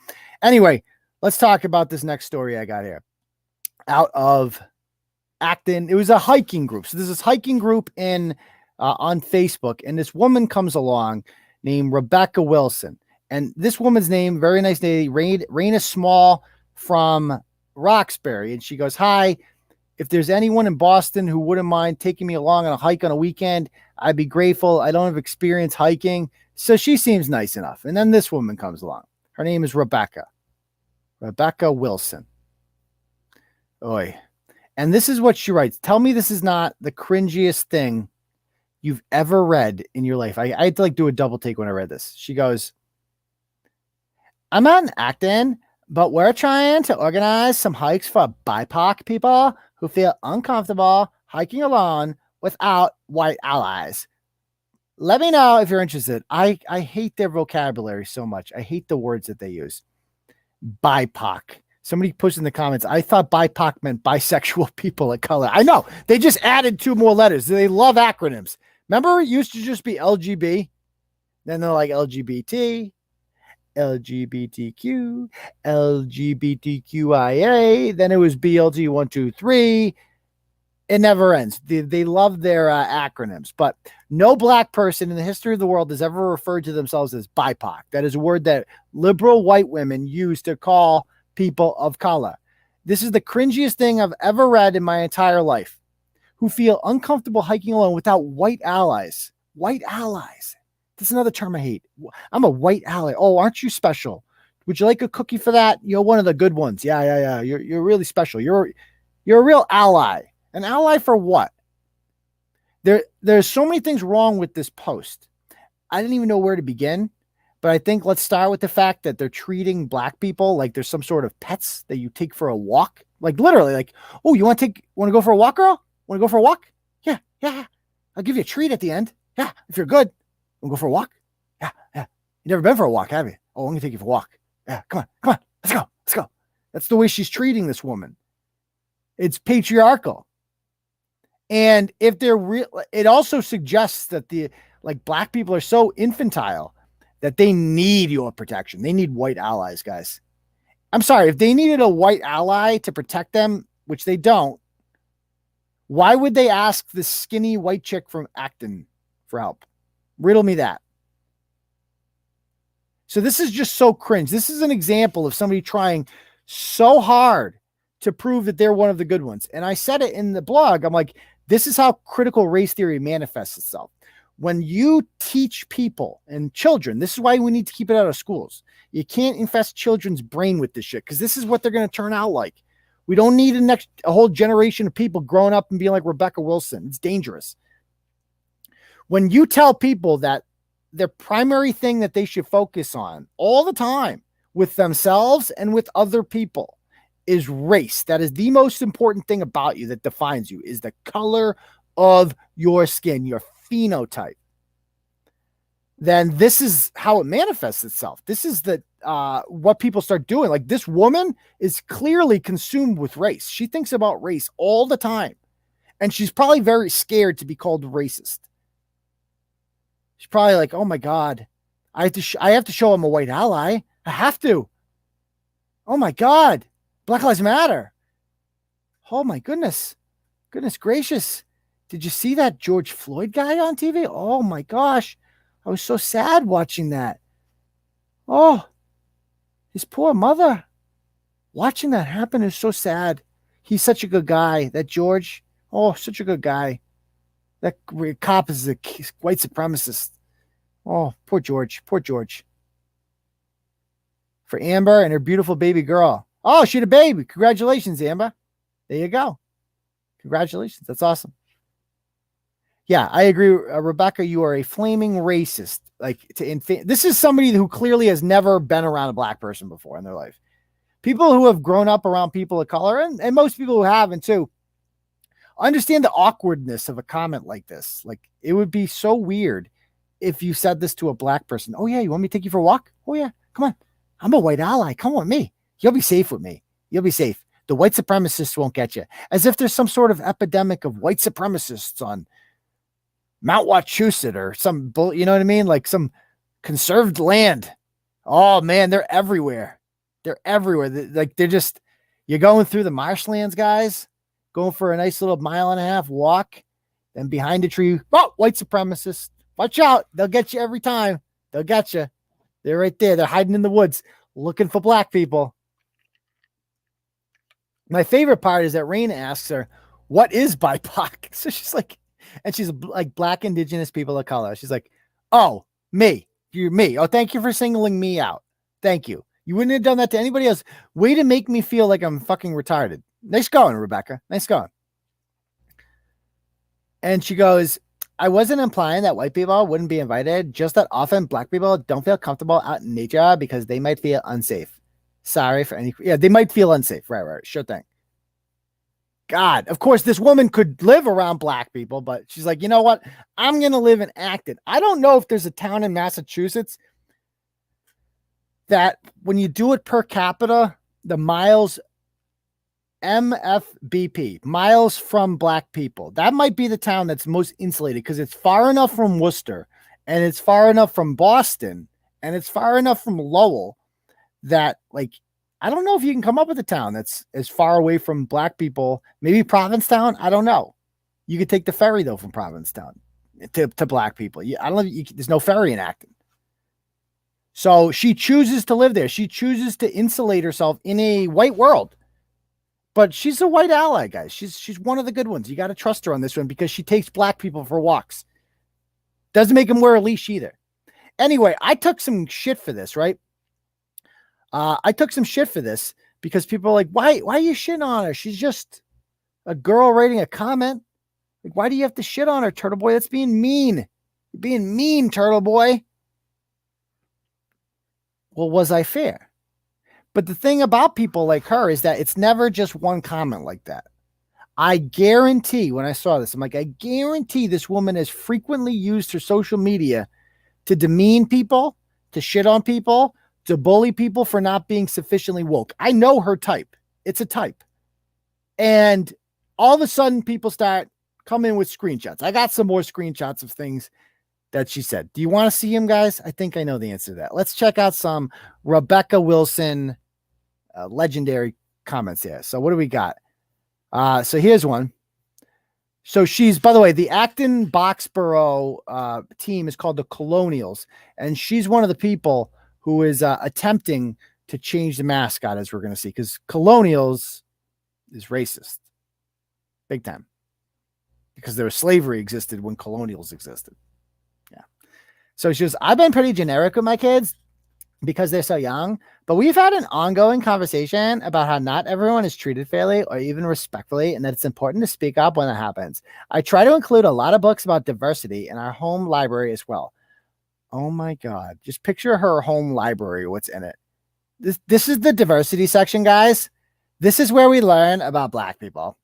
Anyway, let's talk about this next story I got here. Out of Acton, it was a hiking group. So there's this hiking group on Facebook, and this woman comes along named Rebeccah Wilson. And this woman's name, very nice lady, Raina Small from Roxbury. And she goes, "Hi, if there's anyone in Boston who wouldn't mind taking me along on a hike on a weekend, I'd be grateful. I don't have experience hiking." So she seems nice enough. And then this woman comes along. Her name is Rebeccah Wilson. Oy. And this is what she writes. Tell me this is not the cringiest thing you've ever read in your life. I had to do a double take when I read this. She goes, "I'm not in Acton, but we're trying to organize some hikes for BIPOC people who feel uncomfortable hiking alone without white allies. Let me know if you're interested." I hate their vocabulary so much. I hate the words that they use. BIPOC. Somebody pushed in the comments, I thought BIPOC meant bisexual people of color. I know. They just added 2 more letters. They love acronyms. Remember, it used to just be LGB. Then they're like LGBT. LGBTQ, LGBTQIA, then it was BLG 1, 2, 3, It never ends. They love their acronyms, but no black person in the history of the world has ever referred to themselves as BIPOC. That is a word that liberal white women use to call people of color. This is the cringiest thing I've ever read in my entire life. Who feel uncomfortable hiking alone without white allies. White allies. That's another term I hate. I'm a white ally. Oh, aren't you special? Would you like a cookie for that? You're one of the good ones. Yeah. You're really special. You're a real ally. An ally for what? There's so many things wrong with this post. I didn't even know where to begin, but I think let's start with the fact that they're treating black people like there's some sort of pets that you take for a walk. Like literally, like, oh, you want to go for a walk, girl? Want to go for a walk? Yeah. I'll give you a treat at the end. Yeah, if you're good. Want to go for a walk? Yeah. You never been for a walk, have you? Oh, I'm going to take you for a walk. Yeah, come on. Let's go. That's the way she's treating this woman. It's patriarchal. And if they're real, it also suggests that black people are so infantile that they need your protection. They need white allies, guys. I'm sorry, if they needed a white ally to protect them, which they don't, why would they ask the skinny white chick from Acton for help? Riddle me that. So this is just so cringe. This is an example of somebody trying so hard to prove that they're one of the good ones. And I said it in the blog. I'm like, this is how critical race theory manifests itself. When you teach people and children, this is why we need to keep it out of schools. You can't infest children's brain with this shit because this is what they're going to turn out like. We don't need a whole generation of people growing up and being like Rebeccah Wilson. It's dangerous. When you tell people that their primary thing that they should focus on all the time with themselves and with other people is race. That is the most important thing about you that defines you, is the color of your skin, your phenotype. Then this is how it manifests itself. This is what people start doing. Like this woman is clearly consumed with race. She thinks about race all the time. And she's probably very scared to be called racist. She's probably like, oh my God, I have to show him a white ally. I have to. Oh my God. Black Lives Matter. Oh my goodness. Goodness gracious. Did you see that George Floyd guy on TV? Oh my gosh. I was so sad watching that. Oh, his poor mother. Watching that happen is so sad. He's such a good guy. That George. Oh, such a good guy. That cop is a white supremacist. Oh, poor George. Poor George. For Amber and her beautiful baby girl. Oh, she had a baby. Congratulations, Amber. There you go. Congratulations. That's awesome. Yeah, I agree. Rebeccah, you are a flaming racist. This is somebody who clearly has never been around a black person before in their life. People who have grown up around people of color, and most people who haven't too, understand the awkwardness of a comment like this. Like, it would be so weird if you said this to a black person. Oh, yeah, you want me to take you for a walk? Oh, yeah, come on. I'm a white ally. Come with me. You'll be safe with me. You'll be safe. The white supremacists won't get you. As if there's some sort of epidemic of white supremacists on Mount Wachusett or some, you know what I mean? Like some conserved land. Oh, man, they're everywhere. They're everywhere. You're going through the marshlands, guys, going for a nice little 1.5 mile walk. Then behind a tree, oh, white supremacists. Watch out. They'll get you every time. They'll get you. They're right there. They're hiding in the woods looking for black people. My favorite part is that Raina asks her, what is BIPOC? So she's like, and she's like black indigenous people of color. She's like, oh, me. You're me. Oh, thank you for singling me out. Thank you. You wouldn't have done that to anybody else. Way to make me feel like I'm fucking retarded. Nice going, Rebeccah. Nice going. And she goes, I wasn't implying that white people wouldn't be invited, just that often black people don't feel comfortable out in nature because they might feel unsafe. Sorry for any. Yeah, they might feel unsafe. Right. Sure thing. God, of course, this woman could live around black people, but she's like, you know what? I'm going to live in Acton. I don't know if there's a town in Massachusetts that when you do it per capita, the miles MFBP, miles from black people, that might be the town that's most insulated because it's far enough from Worcester and it's far enough from Boston and it's far enough from Lowell that, like, I don't know if you can come up with a town that's as far away from black people, maybe Provincetown. I don't know. You could take the ferry though from Provincetown to black people. I don't know. There's no ferry in Acton. So she chooses to live there. She chooses to insulate herself in a white world. But she's a white ally, guys. She's one of the good ones. You got to trust her on this one because she takes black people for walks. Doesn't make them wear a leash either. Anyway, I took some shit for this, right? I took some shit for this because people are like, why are you shitting on her? She's just a girl writing a comment. Like, why do you have to shit on her, Turtleboy? That's being mean. You're being mean, Turtleboy. Well, was I fair? But the thing about people like her is that it's never just one comment like that. I guarantee when I saw this, I'm like, I guarantee this woman has frequently used her social media to demean people, to shit on people, to bully people for not being sufficiently woke. I know her type. It's a type. And all of a sudden people start coming with screenshots. I got some more screenshots of things that she said. Do you want to see him, guys? I think I know the answer to that. Let's check out some Rebeccah Wilson legendary comments here. So what do we got? So here's one. So she's, by the way, the Acton Boxborough team is called the Colonials, and she's one of the people who is attempting to change the mascot, as we're going to see, because Colonials is racist. Big time. Because there was slavery existed when Colonials existed. Yeah. So she goes, I've been pretty generic with my kids because they're so young, but we've had an ongoing conversation about how not everyone is treated fairly or even respectfully, and that it's important to speak up when that happens. I try to include a lot of books about diversity in our home library as well. Oh my God. Just picture her home library, what's in it. This is the diversity section, guys. This is where we learn about black people.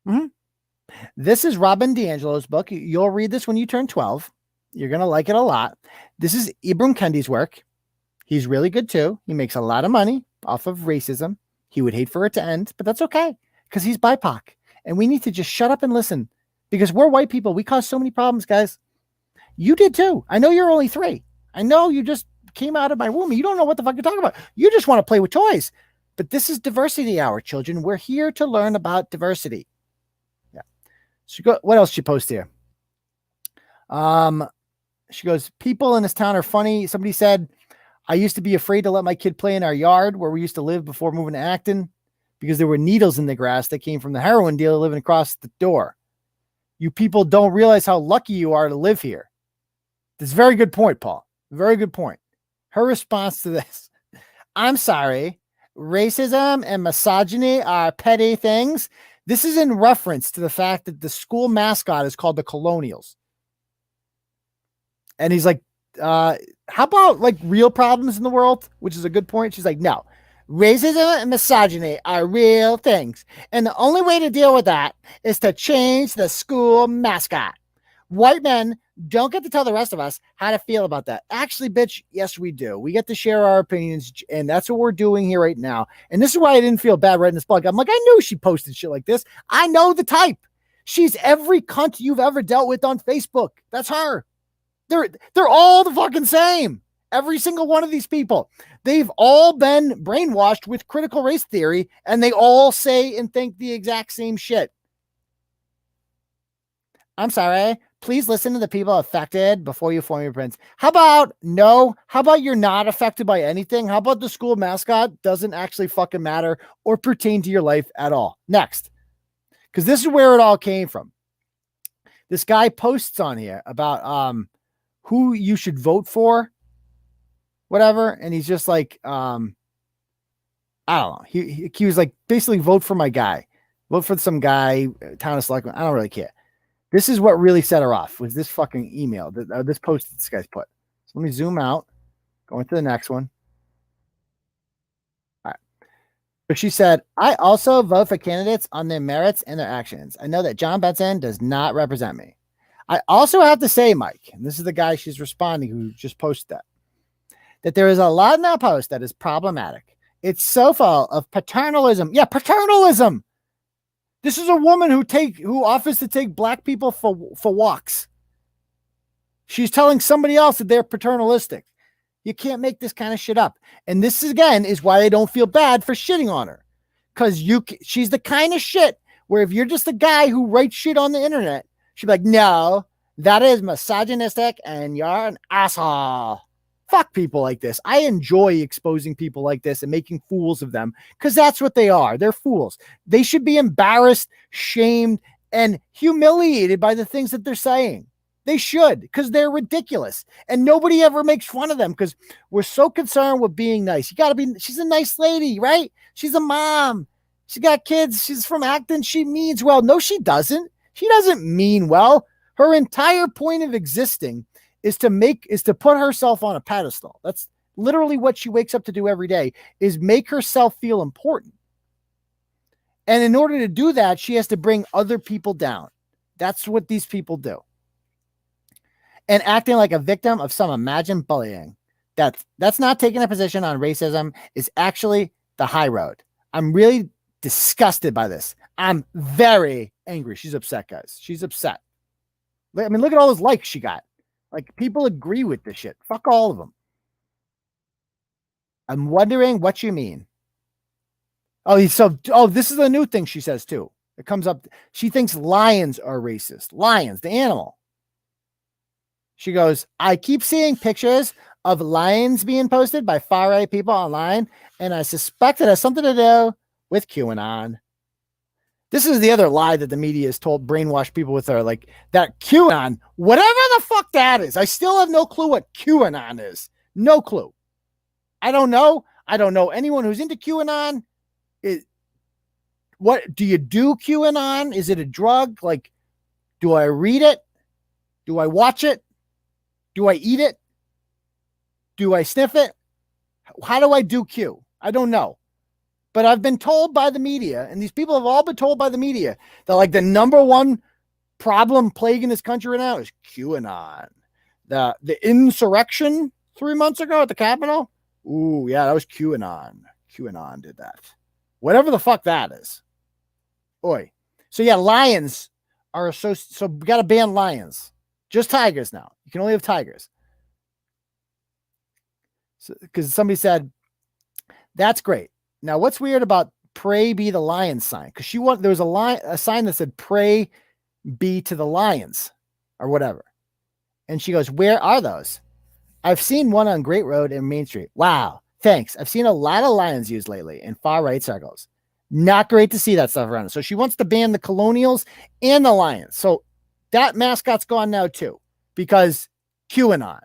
Mm-hmm. This is Robin DiAngelo's book. You'll read this when you turn 12. You're going to like it a lot. This is Ibram Kendi's work. He's really good too. He makes a lot of money off of racism. He would hate for it to end, but that's okay because he's BIPOC. And we need to just shut up and listen because we're white people. We cause so many problems, guys. You did too. I know you're only 3. I know you just came out of my womb. You don't know what the fuck you're talking about. You just want to play with toys. But this is diversity hour, children. We're here to learn about diversity. Yeah. So what else she post here? She goes, people in this town are funny. Somebody said, I used to be afraid to let my kid play in our yard where we used to live before moving to Acton because there were needles in the grass that came from the heroin dealer living across the door. You people don't realize how lucky you are to live here. That's a very good point, Paul. Very good point. Her response to this, I'm sorry, racism and misogyny are petty things. This is in reference to the fact that the school mascot is called the Colonials. And he's like, how about like real problems in the world? Which is a good point. She's like, no, racism and misogyny are real things. And the only way to deal with that is to change the school mascot. White men don't get to tell the rest of us how to feel about that. Actually, bitch, yes, we do. We get to share our opinions, and that's what we're doing here right now. And this is why I didn't feel bad writing this blog. I'm like, I knew she posted shit like this. I know the type. She's every cunt you've ever dealt with on Facebook. That's her. They're all the fucking same. Every single one of these people. They've all been brainwashed with critical race theory, and they all say and think the exact same shit. I'm sorry. Please listen to the people affected before you form your opinions. How about no? How about you're not affected by anything? How about the school mascot doesn't actually fucking matter or pertain to your life at all? Next. Because this is where it all came from. This guy posts on here about who you should vote for, whatever. And he's just like, I don't know. He was like, basically vote for my guy. Vote for some guy, town of selectmen. I don't really care. This is what really set her off, was this fucking email, this post that this guy's put. So let me zoom out, go into the next one. All right. So she said, I also vote for candidates on their merits and their actions. I know that John Benson does not represent me. I also have to say, Mike, and this is the guy she's responding who just posted that there is a lot in that post that is problematic. It's so full of paternalism. Yeah, paternalism. This is a woman who offers to take black people for walks. She's telling somebody else that they're paternalistic. You can't make this kind of shit up. And this, again, is why I don't feel bad for shitting on her. Because she's the kind of shit Where if you're just a guy who writes shit on the internet, she'd be like, no, that is misogynistic and you're an asshole. Fuck people like this. I enjoy exposing people like this and making fools of them because that's what they are. They're fools. They should be embarrassed, shamed, and humiliated by the things that they're saying. They should, because they're ridiculous. And nobody ever makes fun of them because we're so concerned with being nice. You got to be, she's a nice lady, right? She's a mom. She got kids. She's from Acton. She means well. No, she doesn't. She doesn't mean well. Her entire point of existing is to put herself on a pedestal. That's literally what she wakes up to do every day, is make herself feel important. And in order to do that, she has to bring other people down. That's what these people do. And acting like a victim of some imagined bullying. That's not taking a position on racism, is actually the high road. I'm really disgusted by this. I'm very angry. She's upset, guys. She's upset. I mean, look at all those likes she got. Like, people agree with this shit. Fuck all of them. I'm wondering what you mean. Oh, this is a new thing she says too. It comes up. She thinks lions are racist. Lions, the animal. She goes, I keep seeing pictures of lions being posted by far-right people online, and I suspect it has something to do with QAnon. This is the other lie that the media has told, brainwashed people with, her, like that QAnon, whatever the fuck that is. I still have no clue what QAnon is. No clue. I don't know. I don't know anyone who's into QAnon. What do you do QAnon? Is it a drug? Like, do I read it? Do I watch it? Do I eat it? Do I sniff it? How do I do Q? I don't know. But I've been told by the media, and these people have all been told by the media, that like the number one problem plaguing this country right now is QAnon. The insurrection 3 months ago at the Capitol. Ooh, yeah, that was QAnon. QAnon did that. Whatever the fuck that is. Oi. So yeah, lions are so we got to ban lions. Just tigers now. You can only have tigers. Because somebody said, that's great. Now, what's weird about pray be the lion sign? Because there was a sign that said pray be to the lions or whatever. And she goes, where are those? I've seen one on Great Road and Main Street. Wow. Thanks. I've seen a lot of lions used lately in far right circles. Not great to see that stuff around. So she wants to ban the colonials and the lions. So that mascot's gone now too, because QAnon,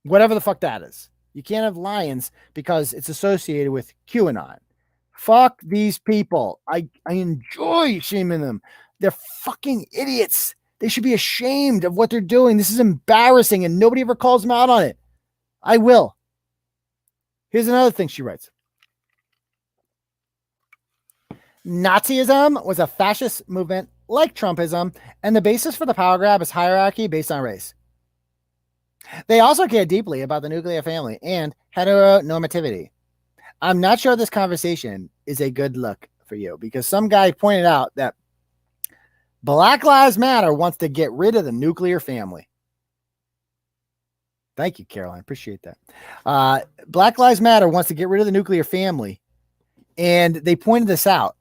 whatever the fuck that is. You can't have lions because it's associated with QAnon. Fuck these people. I enjoy shaming them. They're fucking idiots. They should be ashamed of what they're doing. This is embarrassing and nobody ever calls them out on it. I will. Here's another thing she writes. Nazism was a fascist movement like Trumpism, and the basis for the power grab is hierarchy based on race. They also care deeply about the nuclear family and heteronormativity. I'm not sure this conversation is a good look for you, because some guy pointed out that Black Lives Matter wants to get rid of the nuclear family. Thank you, Caroline. Appreciate that. Black Lives Matter wants to get rid of the nuclear family, and they pointed this out.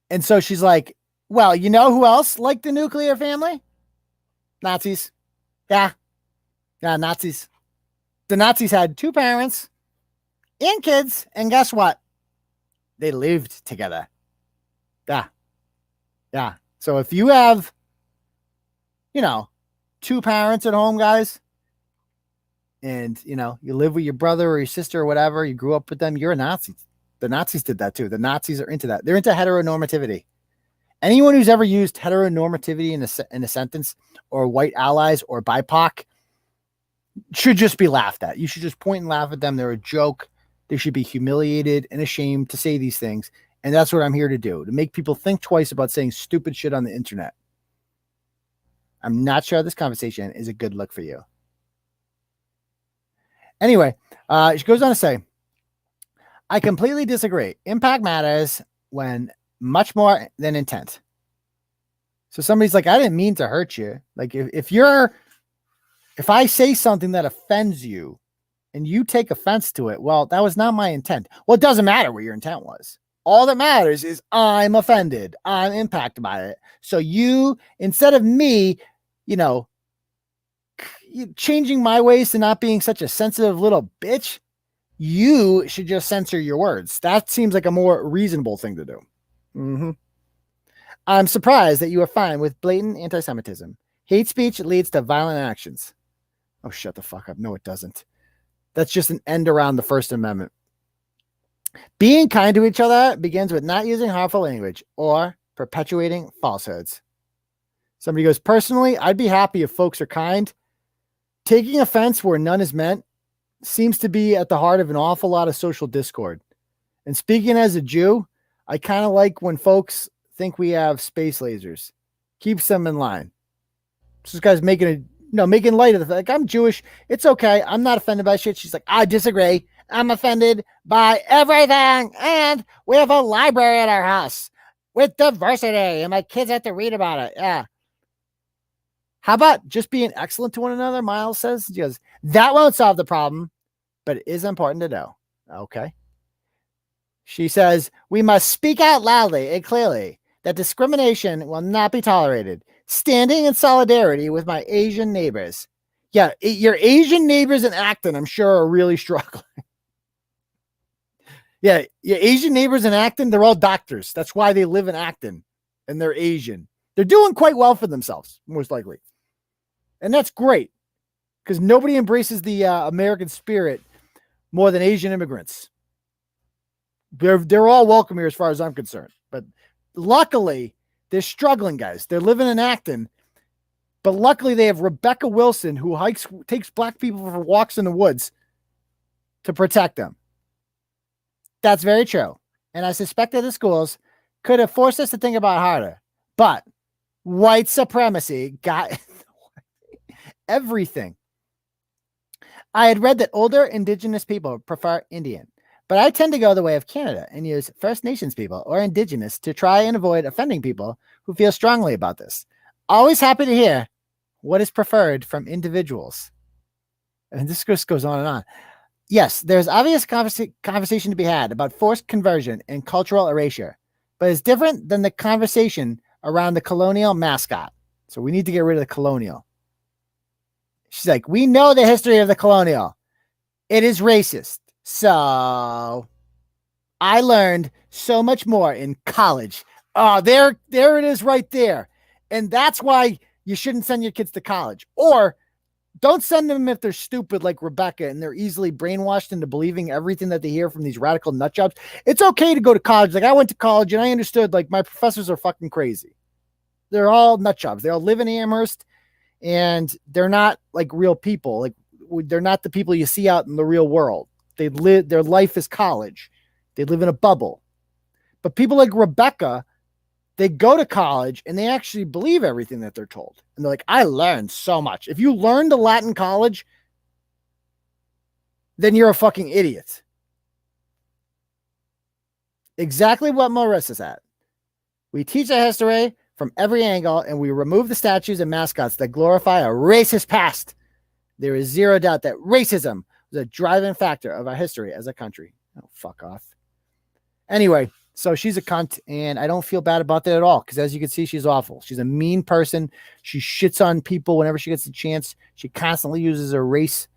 And so she's like, well, you know who else liked the nuclear family? Nazis. Yeah, Nazis. The Nazis had 2 parents and kids, and guess what? They lived together. Yeah. So if you have, 2 parents at home, guys, and, you live with your brother or your sister or whatever, you grew up with them, you're a Nazi. The Nazis did that too. The Nazis are into that. They're into heteronormativity. Anyone who's ever used heteronormativity in a sentence, or white allies or BIPOC, should just be laughed at. You should just point and laugh at them. They're a joke. They should be humiliated and ashamed to say these things. And that's what I'm here to do, to make people think twice about saying stupid shit on the internet. I'm not sure this conversation is a good look for you. Anyway, she goes on to say, I completely disagree. Impact matters when much more than intent. So somebody's like, I didn't mean to hurt you. Like if I say something that offends you and you take offense to it, well, that was not my intent. Well, it doesn't matter what your intent was. All that matters is I'm offended. I'm impacted by it. So you, instead of me, you know, changing my ways to not being such a sensitive little bitch, you should just censor your words. That seems like a more reasonable thing to do. Mm-hmm. I'm surprised that you are fine with blatant anti-Semitism. Hate speech leads to violent actions. Oh, shut the fuck up. No, it doesn't. That's just an end around the First Amendment. Being kind to each other begins with not using harmful language or perpetuating falsehoods. Somebody goes, personally, I'd be happy if folks are kind. Taking offense where none is meant seems to be at the heart of an awful lot of social discord. And speaking as a Jew, I kind of like when folks think we have space lasers. Keeps them in line. So this guy's making light of the fact, like, I'm Jewish. It's okay. I'm not offended by shit. She's like, I disagree. I'm offended by everything. And we have a library at our house with diversity, and my kids have to read about it. Yeah. How about just being excellent to one another? Miles says. He goes, that won't solve the problem, but it is important to know. Okay. She says, we must speak out loudly and clearly that discrimination will not be tolerated. Standing in solidarity with my Asian neighbors. Yeah, your Asian neighbors in Acton, I'm sure, are really struggling. Yeah, your Asian neighbors in Acton, they're all doctors. That's why they live in Acton, and they're Asian. They're doing quite well for themselves, most likely. And that's great, because nobody embraces the American spirit more than Asian immigrants. They're all welcome here as far as I'm concerned. But luckily, they're struggling, guys. They're living in Acton. But luckily, they have Rebeccah Wilson, who takes black people for walks in the woods to protect them. That's very true. And I suspect that the schools could have forced us to think about harder. But white supremacy got everything. I had read that older indigenous people prefer Indian, but I tend to go the way of Canada and use First Nations people or indigenous to try and avoid offending people who feel strongly about this. Always happy to hear what is preferred from individuals. And this just goes on and on. Yes, there's obvious conversation to be had about forced conversion and cultural erasure, but it's different than the conversation around the colonial mascot. So we need to get rid of the colonial. She's like, we know the history of the colonial. It is racist. So I learned so much more in college. Oh, there it is right there. And that's why you shouldn't send your kids to college. Or don't send them if they're stupid like Rebeccah and they're easily brainwashed into believing everything that they hear from these radical nut jobs. It's okay to go to college. Like I went to college and I understood like my professors are fucking crazy. They're all nut jobs. They all live in Amherst and they're not like real people. Like they're not the people you see out in the real world. They live, their life is college. They live in a bubble. But people like Rebeccah, they go to college and they actually believe everything that they're told. And they're like, I learned so much. If you learned a lot in college, then you're a fucking idiot. Exactly what Marissa's at. We teach our history from every angle and we remove the statues and mascots that glorify a racist past. There is zero doubt that racism was a driving factor of our history as a country. Oh, fuck off. Anyway, so she's a cunt, and I don't feel bad about that at all, because as you can see, she's awful. She's a mean person. She shits on people whenever she gets the chance. She constantly uses her race,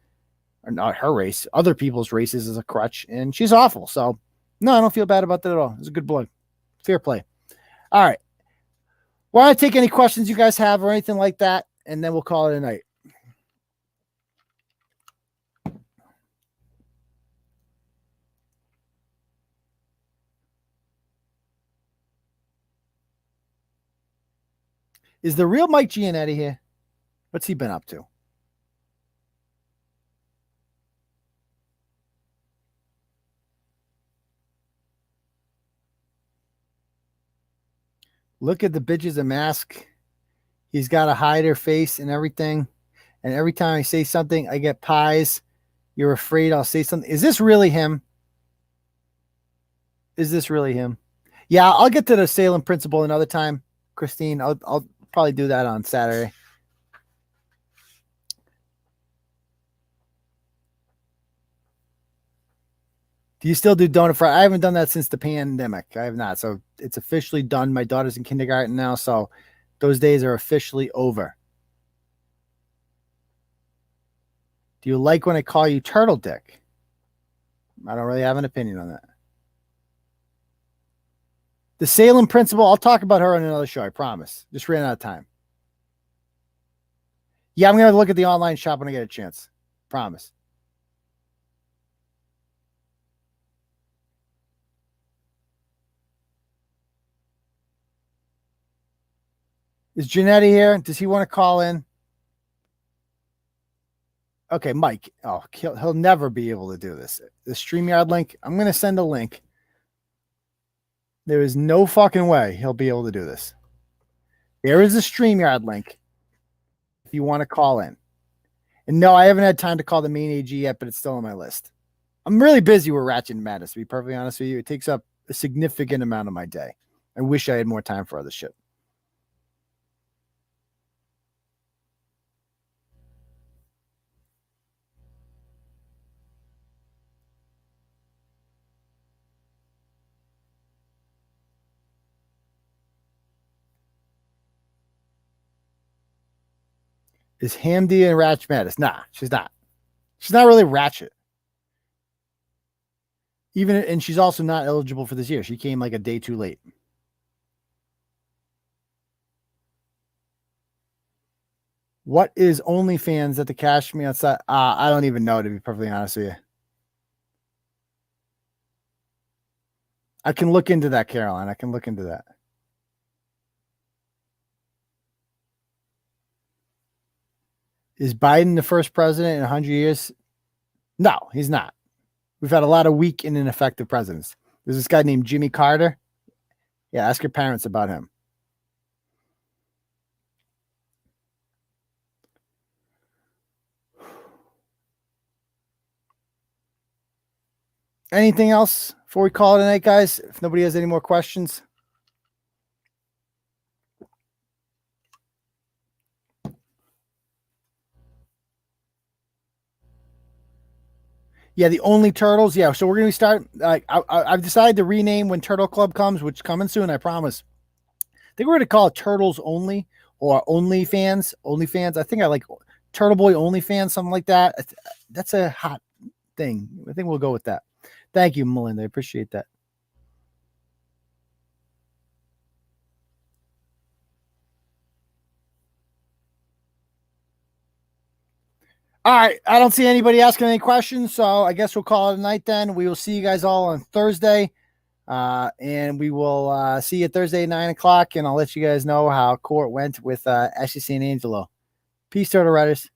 or not her race, other people's races as a crutch, and she's awful. So, no, I don't feel bad about that at all. It's a good blood. Fair play. All right. Want to take any questions you guys have or anything like that, and then we'll call it a night. Is the real Mike Giannetti here? What's he been up to? Look at the bitches a mask. He's got to hide her face and everything. And every time I say something, I get pies. You're afraid I'll say something. Is this really him? Is this really him? Yeah, I'll get to the Salem principle another time, Christine. I'll probably do that on Saturday. Do you still do donut Friday? I haven't done that since the pandemic. I have not. So it's officially done. My daughter's in kindergarten now, so those days are officially over. Do you like when I call you Turtle Dick? I don't really have an opinion on that. The Salem principal, I'll talk about her on another show, I promise. Just ran out of time. Yeah, I'm going to look at the online shop when I get a chance. Promise. Is Giannetti here? Does he want to call in? Okay, Mike. Oh, he'll never be able to do this. The StreamYard link, I'm going to send a link. There is no fucking way he'll be able to do this. There is a StreamYard link if you want to call in. And no, I haven't had time to call the Maine AG yet, but it's still on my list. I'm really busy with Ratchet and Madness, to be perfectly honest with you. It takes up a significant amount of my day. I wish I had more time for other shit. Is Hamdia and Ratchet Madness? Nah, she's not. She's not really Ratchet. And she's also not eligible for this year. She came like a day too late. What is OnlyFans that the cash me outside? I don't even know, to be perfectly honest with you. I can look into that, Caroline. I can look into that. Is Biden the first president in 100 years? No, he's not. We've had a lot of weak and ineffective presidents. There's this guy named Jimmy Carter. Yeah, ask your parents about him. Anything else before we call it a night, guys? If nobody has any more questions. Yeah, the only turtles. Yeah, so we're going to start. I've decided to rename when Turtle Club comes, which is coming soon, I promise. I think we're going to call it Turtles Only or OnlyFans. OnlyFans. I think I like Turtleboy OnlyFans, something like that. That's a hot thing. I think we'll go with that. Thank you, Melinda. I appreciate that. All right. I don't see anybody asking any questions, so I guess we'll call it a night then. We will see you guys all on Thursday. And we will see you Thursday at 9 o'clock, and I'll let you guys know how court went with Ashley St.Angelo. Peace, Turtle Riders.